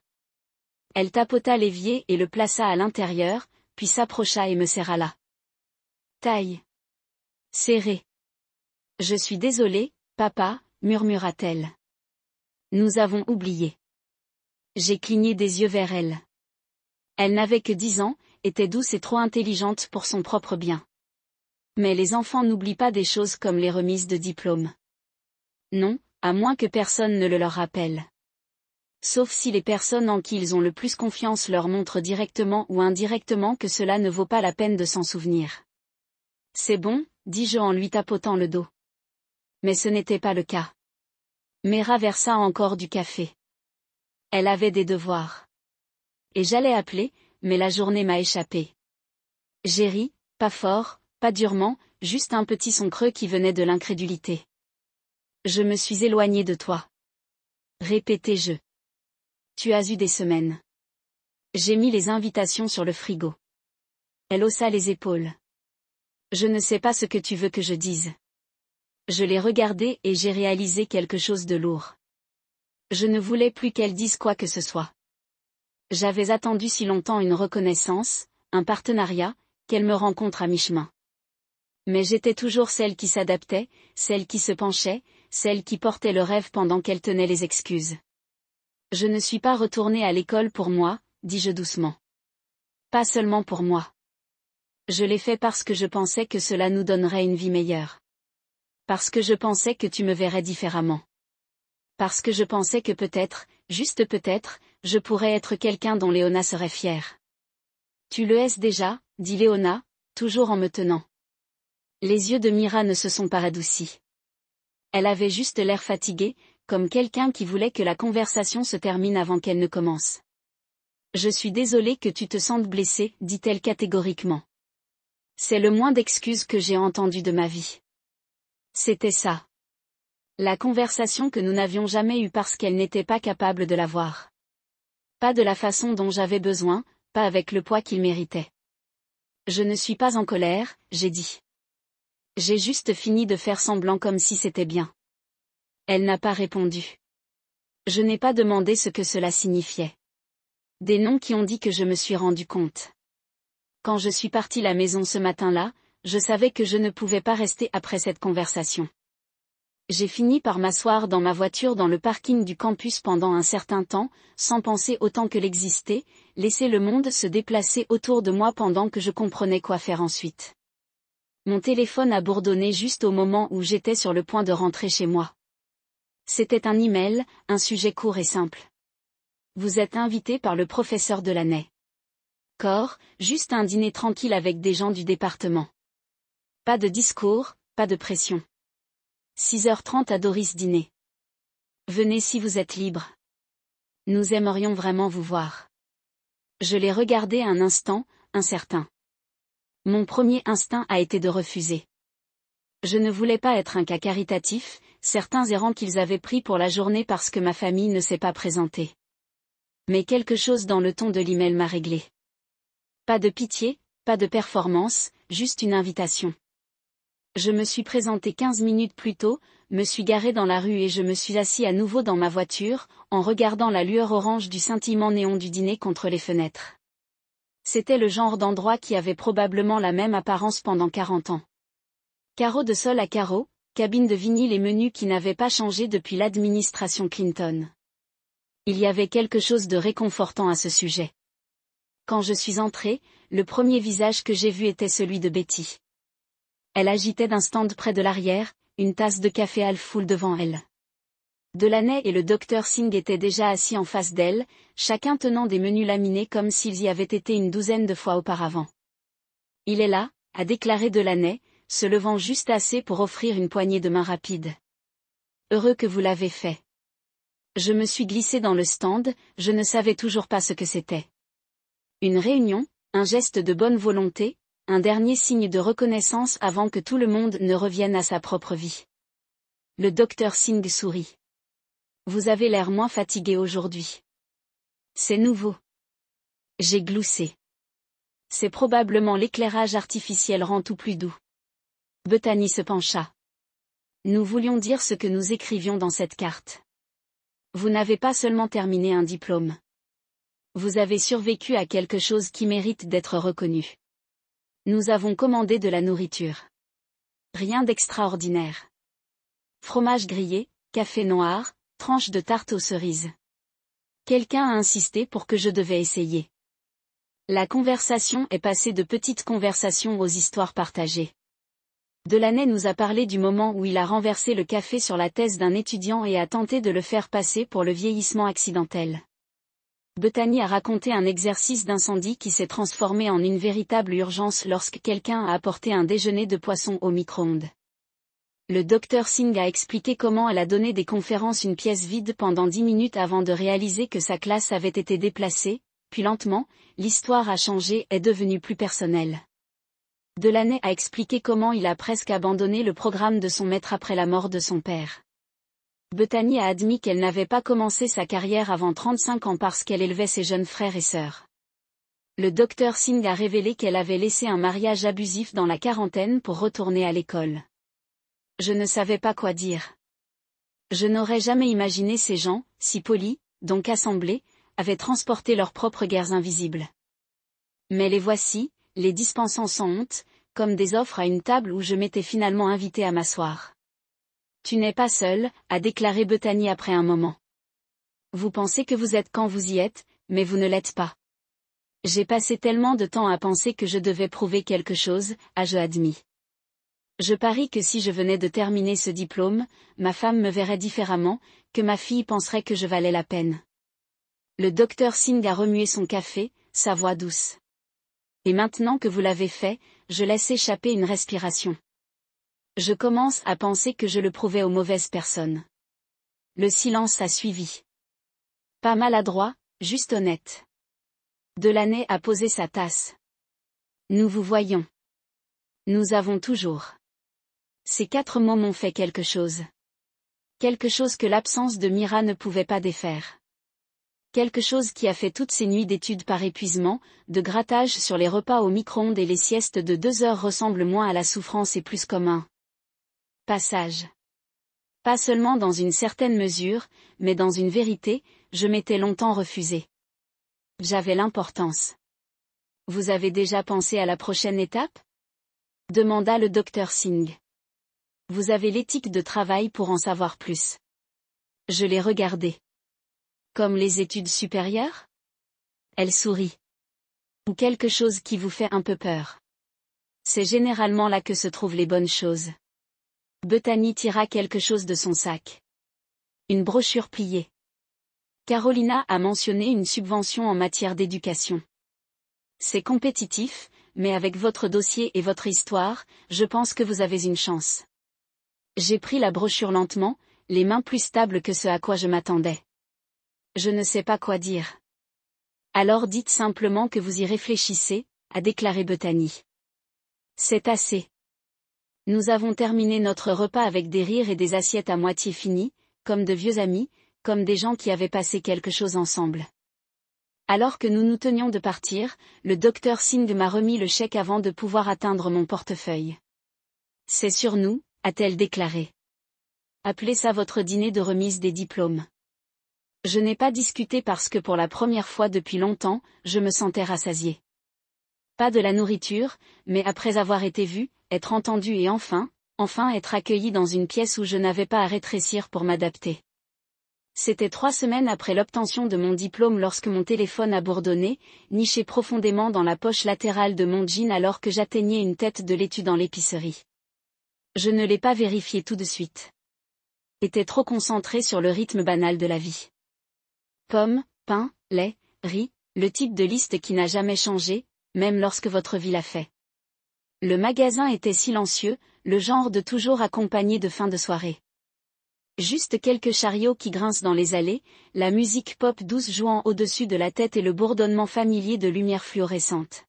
Elle tapota l'évier et le plaça à l'intérieur, puis s'approcha et me serra la taille. Serrée. Je suis désolée, papa, murmura-t-elle. Nous avons oublié. J'ai cligné des yeux vers elle. Elle n'avait que 10 ans, était douce et trop intelligente pour son propre bien. Mais les enfants n'oublient pas des choses comme les remises de diplôme. Non, à moins que personne ne le leur rappelle. Sauf si les personnes en qui ils ont le plus confiance leur montrent directement ou indirectement que cela ne vaut pas la peine de s'en souvenir. C'est bon, dis-je en lui tapotant le dos. Mais ce n'était pas le cas. Mera versa encore du café. Elle avait des devoirs. Et j'allais appeler, mais la journée m'a échappé. J'ai ri, pas fort, pas durement, juste un petit son creux qui venait de l'incrédulité. Je me suis éloignée de toi. Répétai-je. Tu as eu des semaines. J'ai mis les invitations sur le frigo. Elle haussa les épaules. Je ne sais pas ce que tu veux que je dise. Je l'ai regardée et j'ai réalisé quelque chose de lourd. Je ne voulais plus qu'elle dise quoi que ce soit. J'avais attendu si longtemps une reconnaissance, un partenariat, qu'elle me rencontre à mi-chemin. Mais j'étais toujours celle qui s'adaptait, celle qui se penchait, celle qui portait le rêve pendant qu'elle tenait les excuses. Je ne suis pas retournée à l'école pour moi, dis-je doucement. Pas seulement pour moi. Je l'ai fait parce que je pensais que cela nous donnerait une vie meilleure. Parce que je pensais que tu me verrais différemment. Parce que je pensais que peut-être, juste peut-être, je pourrais être quelqu'un dont Léona serait fière. Tu le es déjà, dit Léona, toujours en me tenant. Les yeux de Mira ne se sont pas radoucis. Elle avait juste l'air fatiguée, comme quelqu'un qui voulait que la conversation se termine avant qu'elle ne commence. Je suis désolée que tu te sentes blessée, dit-elle catégoriquement. C'est le moins d'excuses que j'ai entendu de ma vie. C'était ça. La conversation que nous n'avions jamais eue parce qu'elle n'était pas capable de l'avoir. Pas de la façon dont j'avais besoin, pas avec le poids qu'il méritait. Je ne suis pas en colère, j'ai dit. J'ai juste fini de faire semblant comme si c'était bien. Elle n'a pas répondu. Je n'ai pas demandé ce que cela signifiait. Des noms qui ont dit que je me suis rendu compte. Quand je suis partie la maison ce matin-là, je savais que je ne pouvais pas rester après cette conversation. J'ai fini par m'asseoir dans ma voiture dans le parking du campus pendant un certain temps, sans penser autant que l'exister, laisser le monde se déplacer autour de moi pendant que je comprenais quoi faire ensuite. Mon téléphone a bourdonné juste au moment où j'étais sur le point de rentrer chez moi. C'était un email, un sujet court et simple. Vous êtes invité par le professeur de l'année. Corps, juste un dîner tranquille avec des gens du département. Pas de discours, pas de pression. 6h30 à Doris dîner. Venez si vous êtes libre. Nous aimerions vraiment vous voir. Je l'ai regardé un instant, incertain. Mon premier instinct a été de refuser. Je ne voulais pas être un cas caritatif, certains errants qu'ils avaient pris pour la journée parce que ma famille ne s'est pas présentée. Mais quelque chose dans le ton de l'email m'a réglé. Pas de pitié, pas de performance, juste une invitation. Je me suis présenté 15 minutes plus tôt, me suis garé dans la rue et je me suis assis à nouveau dans ma voiture, en regardant la lueur orange du scintillement néon du dîner contre les fenêtres. C'était le genre d'endroit qui avait probablement la même apparence pendant 40 ans. Carreaux de sol à carreaux, cabine de vinyle et menus qui n'avaient pas changé depuis l'administration Clinton. Il y avait quelque chose de réconfortant à ce sujet. Quand je suis entrée, le premier visage que j'ai vu était celui de Betty. Elle agitait d'un stand près de l'arrière, une tasse de café half-full devant elle. Delaney et le docteur Singh étaient déjà assis en face d'elle, chacun tenant des menus laminés comme s'ils y avaient été une douzaine de fois auparavant. Il est là, a déclaré Delaney, se levant juste assez pour offrir une poignée de main rapide. Heureux que vous l'avez fait. Je me suis glissée dans le stand, je ne savais toujours pas ce que c'était. Une réunion, un geste de bonne volonté, un dernier signe de reconnaissance avant que tout le monde ne revienne à sa propre vie. Le docteur Singh sourit. Vous avez l'air moins fatigué aujourd'hui. C'est nouveau. J'ai gloussé. C'est probablement l'éclairage artificiel rend tout plus doux. Bethany se pencha. Nous voulions dire ce que nous écrivions dans cette carte. Vous n'avez pas seulement terminé un diplôme. Vous avez survécu à quelque chose qui mérite d'être reconnu. Nous avons commandé de la nourriture. Rien d'extraordinaire. Fromage grillé, café noir, tranche de tarte aux cerises. Quelqu'un a insisté pour que je devais essayer. La conversation est passée de petites conversations aux histoires partagées. Delaney nous a parlé du moment où il a renversé le café sur la thèse d'un étudiant et a tenté de le faire passer pour le vieillissement accidentel. Bethany a raconté un exercice d'incendie qui s'est transformé en une véritable urgence lorsque quelqu'un a apporté un déjeuner de poisson au micro-ondes. Le Dr Singh a expliqué comment elle a donné des conférences une pièce vide pendant 10 minutes avant de réaliser que sa classe avait été déplacée, puis lentement, l'histoire a changé et est devenue plus personnelle. Delaney a expliqué comment il a presque abandonné le programme de son maître après la mort de son père. Bethany a admis qu'elle n'avait pas commencé sa carrière avant 35 ans parce qu'elle élevait ses jeunes frères et sœurs. Le Dr Singh a révélé qu'elle avait laissé un mariage abusif dans la quarantaine pour retourner à l'école. Je ne savais pas quoi dire. Je n'aurais jamais imaginé ces gens, si polis, donc assemblés, avaient transporté leurs propres guerres invisibles. Mais les voici, les dispensant sans honte, comme des offres à une table où je m'étais finalement invité à m'asseoir. Tu n'es pas seul, a déclaré Bethany après un moment. Vous pensez que vous êtes quand vous y êtes, mais vous ne l'êtes pas. J'ai passé tellement de temps à penser que je devais prouver quelque chose, ai-je admis. Je parie que si je venais de terminer ce diplôme, ma femme me verrait différemment, que ma fille penserait que je valais la peine. Le Dr Singh a remué son café, sa voix douce. Et maintenant que vous l'avez fait, je laisse échapper une respiration. Je commence à penser que je le prouvais aux mauvaises personnes. Le silence a suivi. Pas maladroit, juste honnête. Delaney a posé sa tasse. Nous vous voyons. Nous avons toujours. Ces 4 mots m'ont fait quelque chose. Quelque chose que l'absence de Mira ne pouvait pas défaire. Quelque chose qui a fait toutes ces nuits d'études par épuisement, de grattage sur les repas au micro-ondes et les siestes de 2 heures ressemble moins à la souffrance et plus comme un passage. Pas seulement dans une certaine mesure, mais dans une vérité, je m'étais longtemps refusé. J'avais l'importance. Vous avez déjà pensé à la prochaine étape? Demanda le Dr Singh. Vous avez l'éthique de travail pour en savoir plus. Je l'ai regardé. Comme les études supérieures? Elle sourit. Ou quelque chose qui vous fait un peu peur. C'est généralement là que se trouvent les bonnes choses. Bethany tira quelque chose de son sac. Une brochure pliée. Carolina a mentionné une subvention en matière d'éducation. C'est compétitif, mais avec votre dossier et votre histoire, je pense que vous avez une chance. J'ai pris la brochure lentement, les mains plus stables que ce à quoi je m'attendais. Je ne sais pas quoi dire. Alors dites simplement que vous y réfléchissez, a déclaré Bethany. C'est assez. Nous avons terminé notre repas avec des rires et des assiettes à moitié finies, comme de vieux amis, comme des gens qui avaient passé quelque chose ensemble. Alors que nous nous tenions de partir, le Dr Singh m'a remis le chèque avant de pouvoir atteindre mon portefeuille. C'est sur nous, a-t-elle déclaré. Appelez ça votre dîner de remise des diplômes. Je n'ai pas discuté parce que pour la première fois depuis longtemps, je me sentais rassasié. Pas de la nourriture, mais après avoir été vu, être entendu et enfin être accueilli dans une pièce où je n'avais pas à rétrécir pour m'adapter. C'était 3 semaines après l'obtention de mon diplôme lorsque mon téléphone a bourdonné, niché profondément dans la poche latérale de mon jean alors que j'atteignais une tête de laitue dans l'épicerie. Je ne l'ai pas vérifié tout de suite. Était trop concentré sur le rythme banal de la vie. Pommes, pain, lait, riz, le type de liste qui n'a jamais changé, même lorsque votre vie l'a fait. Le magasin était silencieux, le genre de toujours accompagné de fin de soirée. Juste quelques chariots qui grincent dans les allées, la musique pop douce jouant au-dessus de la tête et le bourdonnement familier de lumières fluorescentes.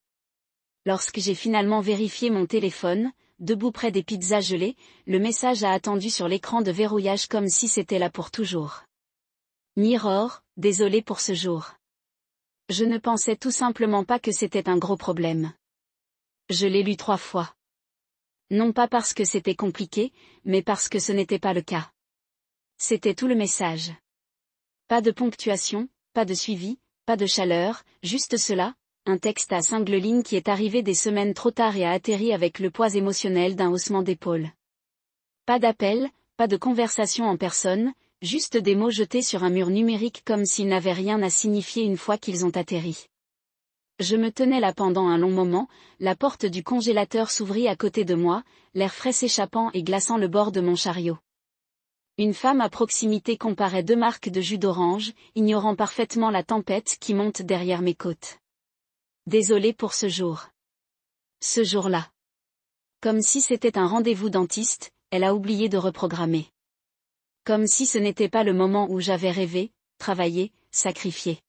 Lorsque j'ai finalement vérifié mon téléphone, debout près des pizzas gelées, le message a attendu sur l'écran de verrouillage comme si c'était là pour toujours. Mirror, désolé pour ce jour. Je ne pensais tout simplement pas que c'était un gros problème. Je l'ai lu 3 fois. Non pas parce que c'était compliqué, mais parce que ce n'était pas le cas. C'était tout le message. Pas de ponctuation, pas de suivi, pas de chaleur, juste cela, un texte à 5 lignes qui est arrivé des semaines trop tard et a atterri avec le poids émotionnel d'un haussement d'épaule. Pas d'appel, pas de conversation en personne, juste des mots jetés sur un mur numérique comme s'ils n'avaient rien à signifier une fois qu'ils ont atterri. Je me tenais là pendant un long moment, la porte du congélateur s'ouvrit à côté de moi, l'air frais s'échappant et glaçant le bord de mon chariot. Une femme à proximité comparait 2 marques de jus d'orange, ignorant parfaitement la tempête qui monte derrière mes côtes. Désolée pour ce jour. Ce jour-là. Comme si c'était un rendez-vous dentiste, elle a oublié de reprogrammer. Comme si ce n'était pas le moment où j'avais rêvé, travaillé, sacrifié.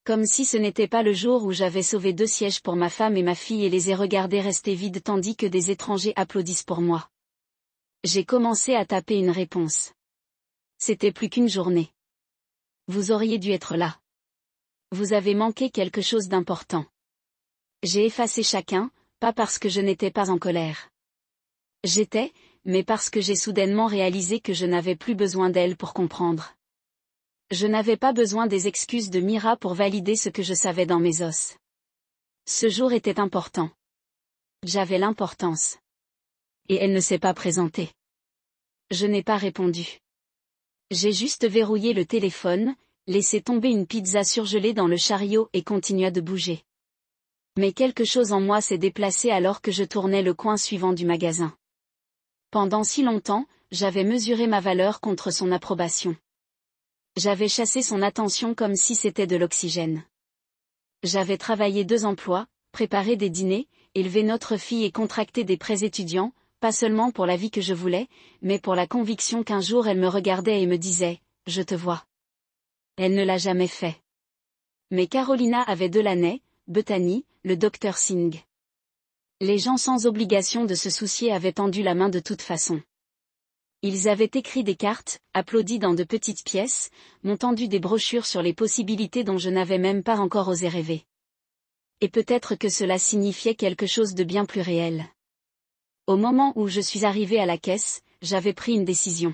Comme si ce n'était pas le jour où j'avais sauvé 2 sièges pour ma femme et ma fille et les ai regardés rester vides tandis que des étrangers applaudissent pour moi. J'ai commencé à taper une réponse. C'était plus qu'une journée. Vous auriez dû être là. Vous avez manqué quelque chose d'important. J'ai effacé chacun, pas parce que je n'étais pas en colère. J'étais, mais parce que j'ai soudainement réalisé que je n'avais plus besoin d'elle pour comprendre. Je n'avais pas besoin des excuses de Mira pour valider ce que je savais dans mes os. Ce jour était important. J'avais l'importance. Et elle ne s'est pas présentée. Je n'ai pas répondu. J'ai juste verrouillé le téléphone, laissé tomber une pizza surgelée dans le chariot et continua de bouger. Mais quelque chose en moi s'est déplacé alors que je tournais le coin suivant du magasin. Pendant si longtemps, j'avais mesuré ma valeur contre son approbation. J'avais chassé son attention comme si c'était de l'oxygène. J'avais travaillé 2 emplois, préparé des dîners, élevé notre fille et contracté des prêts étudiants, pas seulement pour la vie que je voulais, mais pour la conviction qu'un jour elle me regardait et me disait « Je te vois ». Elle ne l'a jamais fait. Mais Carolina avait Delaney, Bethany, le docteur Singh. Les gens sans obligation de se soucier avaient tendu la main de toute façon. Ils avaient écrit des cartes, applaudi dans de petites pièces, m'ont tendu des brochures sur les possibilités dont je n'avais même pas encore osé rêver. Et peut-être que cela signifiait quelque chose de bien plus réel. Au moment où je suis arrivée à la caisse, j'avais pris une décision.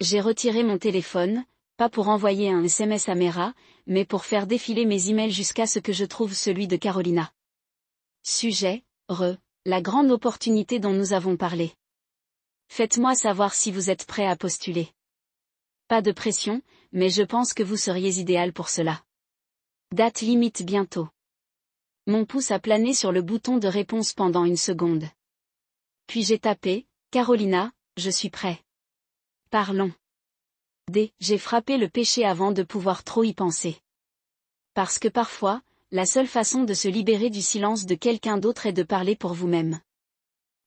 J'ai retiré mon téléphone, pas pour envoyer un SMS à Mera, mais pour faire défiler mes emails jusqu'à ce que je trouve celui de Carolina. Sujet, la grande opportunité dont nous avons parlé. Faites-moi savoir si vous êtes prêt à postuler. Pas de pression, mais je pense que vous seriez idéal pour cela. Date limite bientôt. Mon pouce a plané sur le bouton de réponse pendant 1 seconde. Puis j'ai tapé, Carolina, je suis prêt. Parlons. J'ai frappé le péché avant de pouvoir trop y penser. Parce que parfois, la seule façon de se libérer du silence de quelqu'un d'autre est de parler pour vous-même.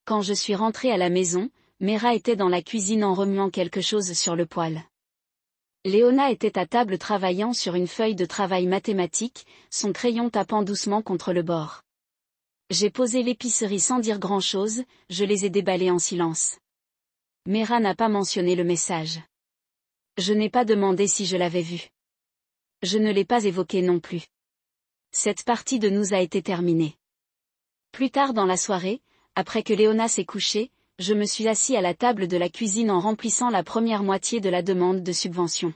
Quand je suis rentrée à la maison, Mera était dans la cuisine en remuant quelque chose sur le poêle. Léona était à table travaillant sur une feuille de travail mathématique, son crayon tapant doucement contre le bord. J'ai posé l'épicerie sans dire grand-chose, je les ai déballés en silence. Mera n'a pas mentionné le message. Je n'ai pas demandé si je l'avais vu. Je ne l'ai pas évoqué non plus. Cette partie de nous a été terminée. Plus tard dans la soirée, après que Léona s'est couchée, je me suis assis à la table de la cuisine en remplissant la première moitié de la demande de subvention.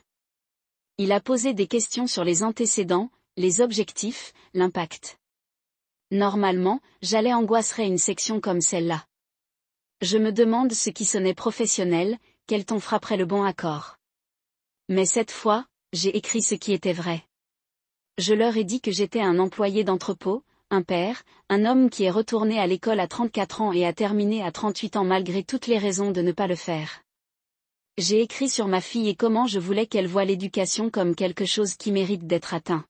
Il a posé des questions sur les antécédents, les objectifs, l'impact. Normalement, j'allais angoisserait une section comme celle-là. Je me demande ce qui sonnait professionnel, quel ton frapperait le bon accord. Mais cette fois, j'ai écrit ce qui était vrai. Je leur ai dit que j'étais un employé d'entrepôt, un père, un homme qui est retourné à l'école à 34 ans et a terminé à 38 ans malgré toutes les raisons de ne pas le faire. J'ai écrit sur ma fille et comment je voulais qu'elle voie l'éducation comme quelque chose qui mérite d'être atteint.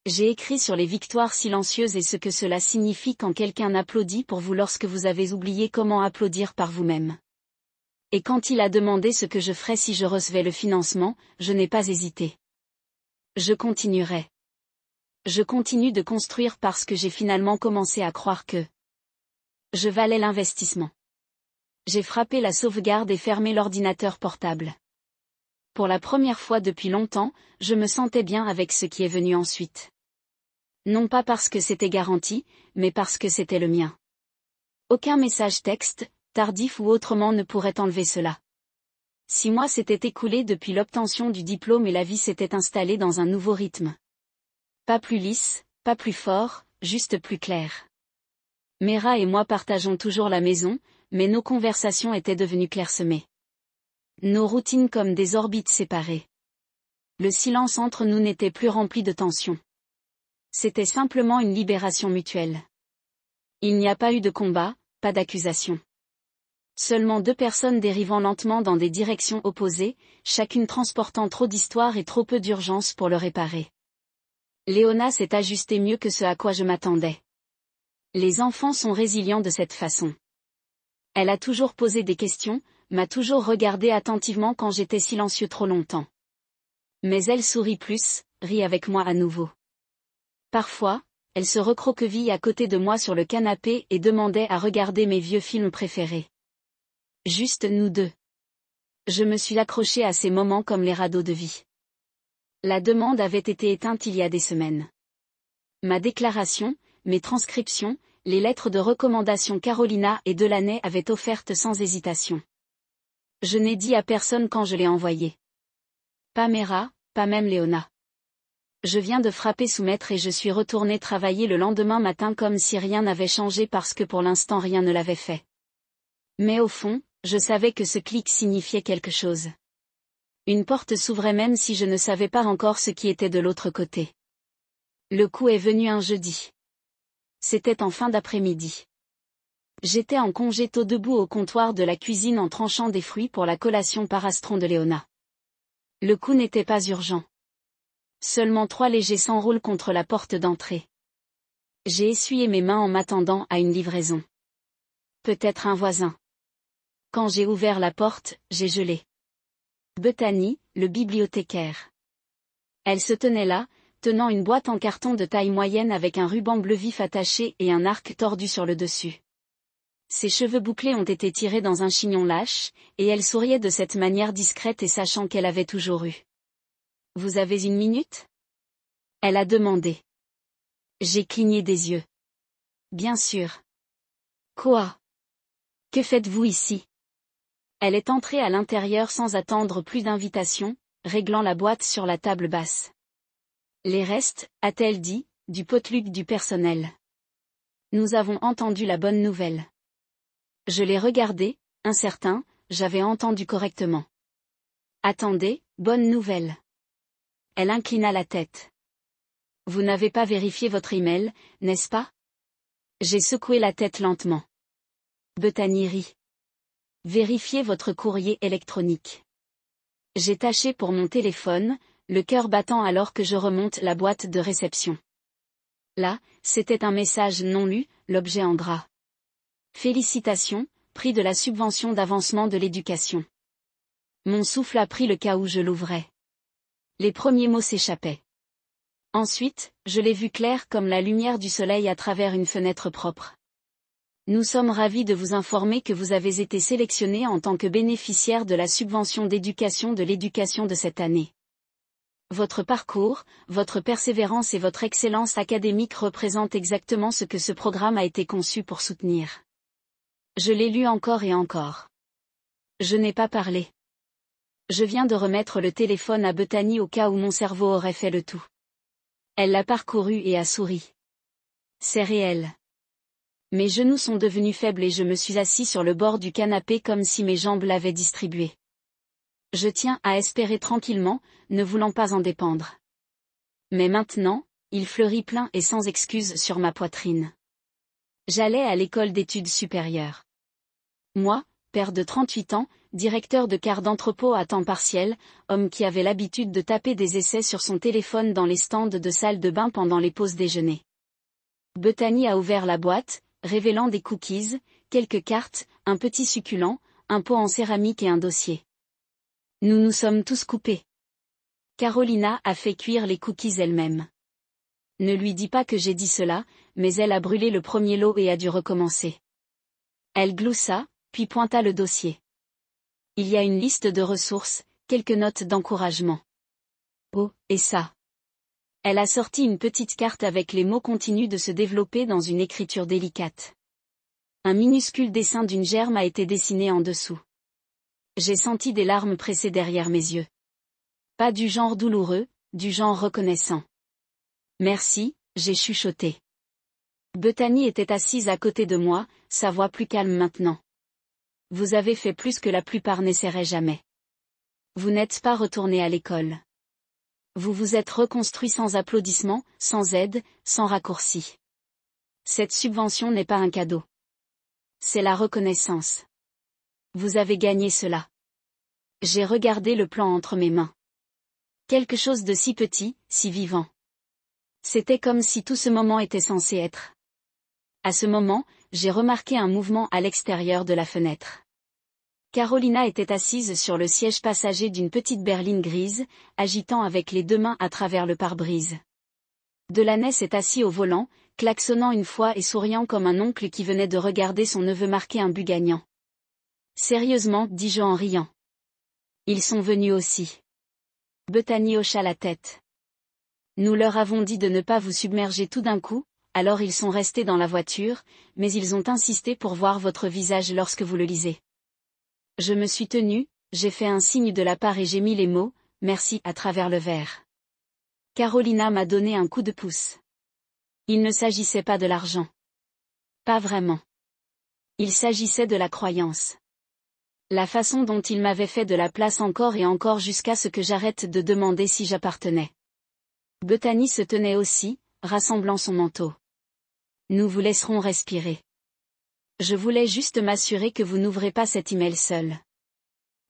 J'ai écrit sur les victoires silencieuses et ce que cela signifie quand quelqu'un applaudit pour vous lorsque vous avez oublié comment applaudir par vous-même. Et quand il a demandé ce que je ferais si je recevais le financement, je n'ai pas hésité. Je continuerai. Je continue de construire parce que j'ai finalement commencé à croire que je valais l'investissement. J'ai frappé la sauvegarde et fermé l'ordinateur portable. Pour la première fois depuis longtemps, je me sentais bien avec ce qui est venu ensuite. Non pas parce que c'était garanti, mais parce que c'était le mien. Aucun message texte, tardif ou autrement ne pourrait enlever cela. 6 mois s'étaient écoulés depuis l'obtention du diplôme et la vie s'était installée dans un nouveau rythme. Pas plus lisse, pas plus fort, juste plus clair. Mera et moi partageons toujours la maison, mais nos conversations étaient devenues clairsemées. Nos routines comme des orbites séparées. Le silence entre nous n'était plus rempli de tension. C'était simplement une libération mutuelle. Il n'y a pas eu de combat, pas d'accusation. Seulement 2 personnes dérivant lentement dans des directions opposées, chacune transportant trop d'histoire et trop peu d'urgence pour le réparer. Léona s'est ajustée mieux que ce à quoi je m'attendais. Les enfants sont résilients de cette façon. Elle a toujours posé des questions, m'a toujours regardé attentivement quand j'étais silencieux trop longtemps. Mais elle sourit plus, rit avec moi à nouveau. Parfois, elle se recroqueville à côté de moi sur le canapé et demandait à regarder mes vieux films préférés. Juste nous deux. Je me suis accrochée à ces moments comme les radeaux de vie. La demande avait été éteinte il y a des semaines. Ma déclaration, mes transcriptions, les lettres de recommandation Carolina et Delaney avaient offertes sans hésitation. Je n'ai dit à personne quand je l'ai envoyé. Pas Mera, pas même Léona. Je viens de frapper soumettre et je suis retournée travailler le lendemain matin comme si rien n'avait changé parce que pour l'instant rien ne l'avait fait. Mais au fond, je savais que ce clic signifiait quelque chose. Une porte s'ouvrait même si je ne savais pas encore ce qui était de l'autre côté. Le coup est venu un jeudi. C'était en fin d'après-midi. J'étais en congé tôt debout au comptoir de la cuisine en tranchant des fruits pour la collation parastron de Léona. Le coup n'était pas urgent. Seulement 3 légers s'enroulent contre la porte d'entrée. J'ai essuyé mes mains en m'attendant à une livraison. Peut-être un voisin. Quand j'ai ouvert la porte, j'ai gelé. Bethany, le bibliothécaire. Elle se tenait là, tenant une boîte en carton de taille moyenne avec un ruban bleu vif attaché et un arc tordu sur le dessus. Ses cheveux bouclés ont été tirés dans un chignon lâche, et elle souriait de cette manière discrète et sachant qu'elle avait toujours eu. « Vous avez une minute ?» Elle a demandé. J'ai cligné des yeux. « Bien sûr. »« Quoi ? Que faites-vous ici ?» Elle est entrée à l'intérieur sans attendre plus d'invitation, réglant la boîte sur la table basse. Les restes, a-t-elle dit, du potluck du personnel. Nous avons entendu la bonne nouvelle. Je l'ai regardé, incertain, j'avais entendu correctement. Attendez, bonne nouvelle. Elle inclina la tête. Vous n'avez pas vérifié votre email, n'est-ce pas? J'ai secoué la tête lentement. Bethany rit. Vérifiez votre courrier électronique. J'ai tâché pour mon téléphone, le cœur battant alors que je remonte la boîte de réception. Là, c'était un message non lu, l'objet en gras. Félicitations, prix de la subvention d'avancement de l'éducation. Mon souffle a pris le cas où je l'ouvrais. Les premiers mots s'échappaient. Ensuite, je l'ai vu clair comme la lumière du soleil à travers une fenêtre propre. Nous sommes ravis de vous informer que vous avez été sélectionné en tant que bénéficiaire de la subvention d'éducation de l'éducation de cette année. Votre parcours, votre persévérance et votre excellence académique représentent exactement ce que ce programme a été conçu pour soutenir. Je l'ai lu encore et encore. Je n'ai pas parlé. Je viens de remettre le téléphone à Bethany au cas où mon cerveau aurait fait le tout. Elle l'a parcouru et a souri. C'est réel. Mes genoux sont devenus faibles et je me suis assis sur le bord du canapé comme si mes jambes l'avaient distribué. Je tiens à espérer tranquillement, ne voulant pas en dépendre. Mais maintenant, il fleurit plein et sans excuse sur ma poitrine. J'allais à l'école d'études supérieures. Moi, père de 38 ans, directeur de quart d'entrepôt à temps partiel, homme qui avait l'habitude de taper des essais sur son téléphone dans les stands de salle de bain pendant les pauses déjeuner. Bethany a ouvert la boîte, révélant des cookies, quelques cartes, un petit succulent, un pot en céramique et un dossier. Nous nous sommes tous coupés. Carolina a fait cuire les cookies elle-même. Ne lui dis pas que j'ai dit cela, mais elle a brûlé le premier lot et a dû recommencer. Elle gloussa, puis pointa le dossier. Il y a une liste de ressources, quelques notes d'encouragement. Oh, et ça. Elle a sorti une petite carte avec les mots continuent de se développer dans une écriture délicate. Un minuscule dessin d'une germe a été dessiné en dessous. J'ai senti des larmes presser derrière mes yeux. Pas du genre douloureux, du genre reconnaissant. Merci, j'ai chuchoté. Bethany était assise à côté de moi, sa voix plus calme maintenant. Vous avez fait plus que la plupart n'essaieraient jamais. Vous n'êtes pas retourné à l'école. Vous vous êtes reconstruit sans applaudissements, sans aide, sans raccourci. Cette subvention n'est pas un cadeau. C'est la reconnaissance. Vous avez gagné cela. J'ai regardé le plan entre mes mains. Quelque chose de si petit, si vivant. C'était comme si tout ce moment était censé être. À ce moment, j'ai remarqué un mouvement à l'extérieur de la fenêtre. Carolina était assise sur le siège passager d'une petite berline grise, agitant avec les deux mains à travers le pare-brise. Delaney est assis au volant, klaxonnant une fois et souriant comme un oncle qui venait de regarder son neveu marquer un but gagnant. Sérieusement, dis-je en riant. Ils sont venus aussi. Bethany hocha la tête. Nous leur avons dit de ne pas vous submerger tout d'un coup, alors ils sont restés dans la voiture, mais ils ont insisté pour voir votre visage lorsque vous le lisez. Je me suis tenue, j'ai fait un signe de la part et j'ai mis les mots « merci » à travers le verre. Carolina m'a donné un coup de pouce. Il ne s'agissait pas de l'argent. Pas vraiment. Il s'agissait de la croyance. La façon dont il m'avait fait de la place encore et encore jusqu'à ce que j'arrête de demander si j'appartenais. Bethany se tenait aussi, rassemblant son manteau. Nous vous laisserons respirer. Je voulais juste m'assurer que vous n'ouvrez pas cet email seul.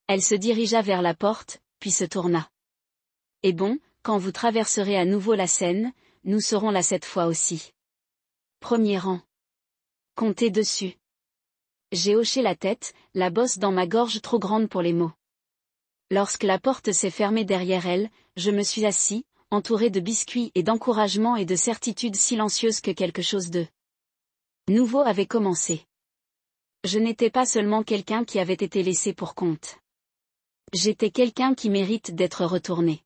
Elle se dirigea vers la porte, puis se tourna. Et bon, quand vous traverserez à nouveau la Seine, nous serons là cette fois aussi. Premier rang. Comptez dessus. J'ai hoché la tête, la bosse dans ma gorge trop grande pour les mots. Lorsque la porte s'est fermée derrière elle, je me suis assis, entouré de biscuits et d'encouragement et de certitude silencieuse que quelque chose de nouveau avait commencé. Je n'étais pas seulement quelqu'un qui avait été laissé pour compte. J'étais quelqu'un qui mérite d'être retourné.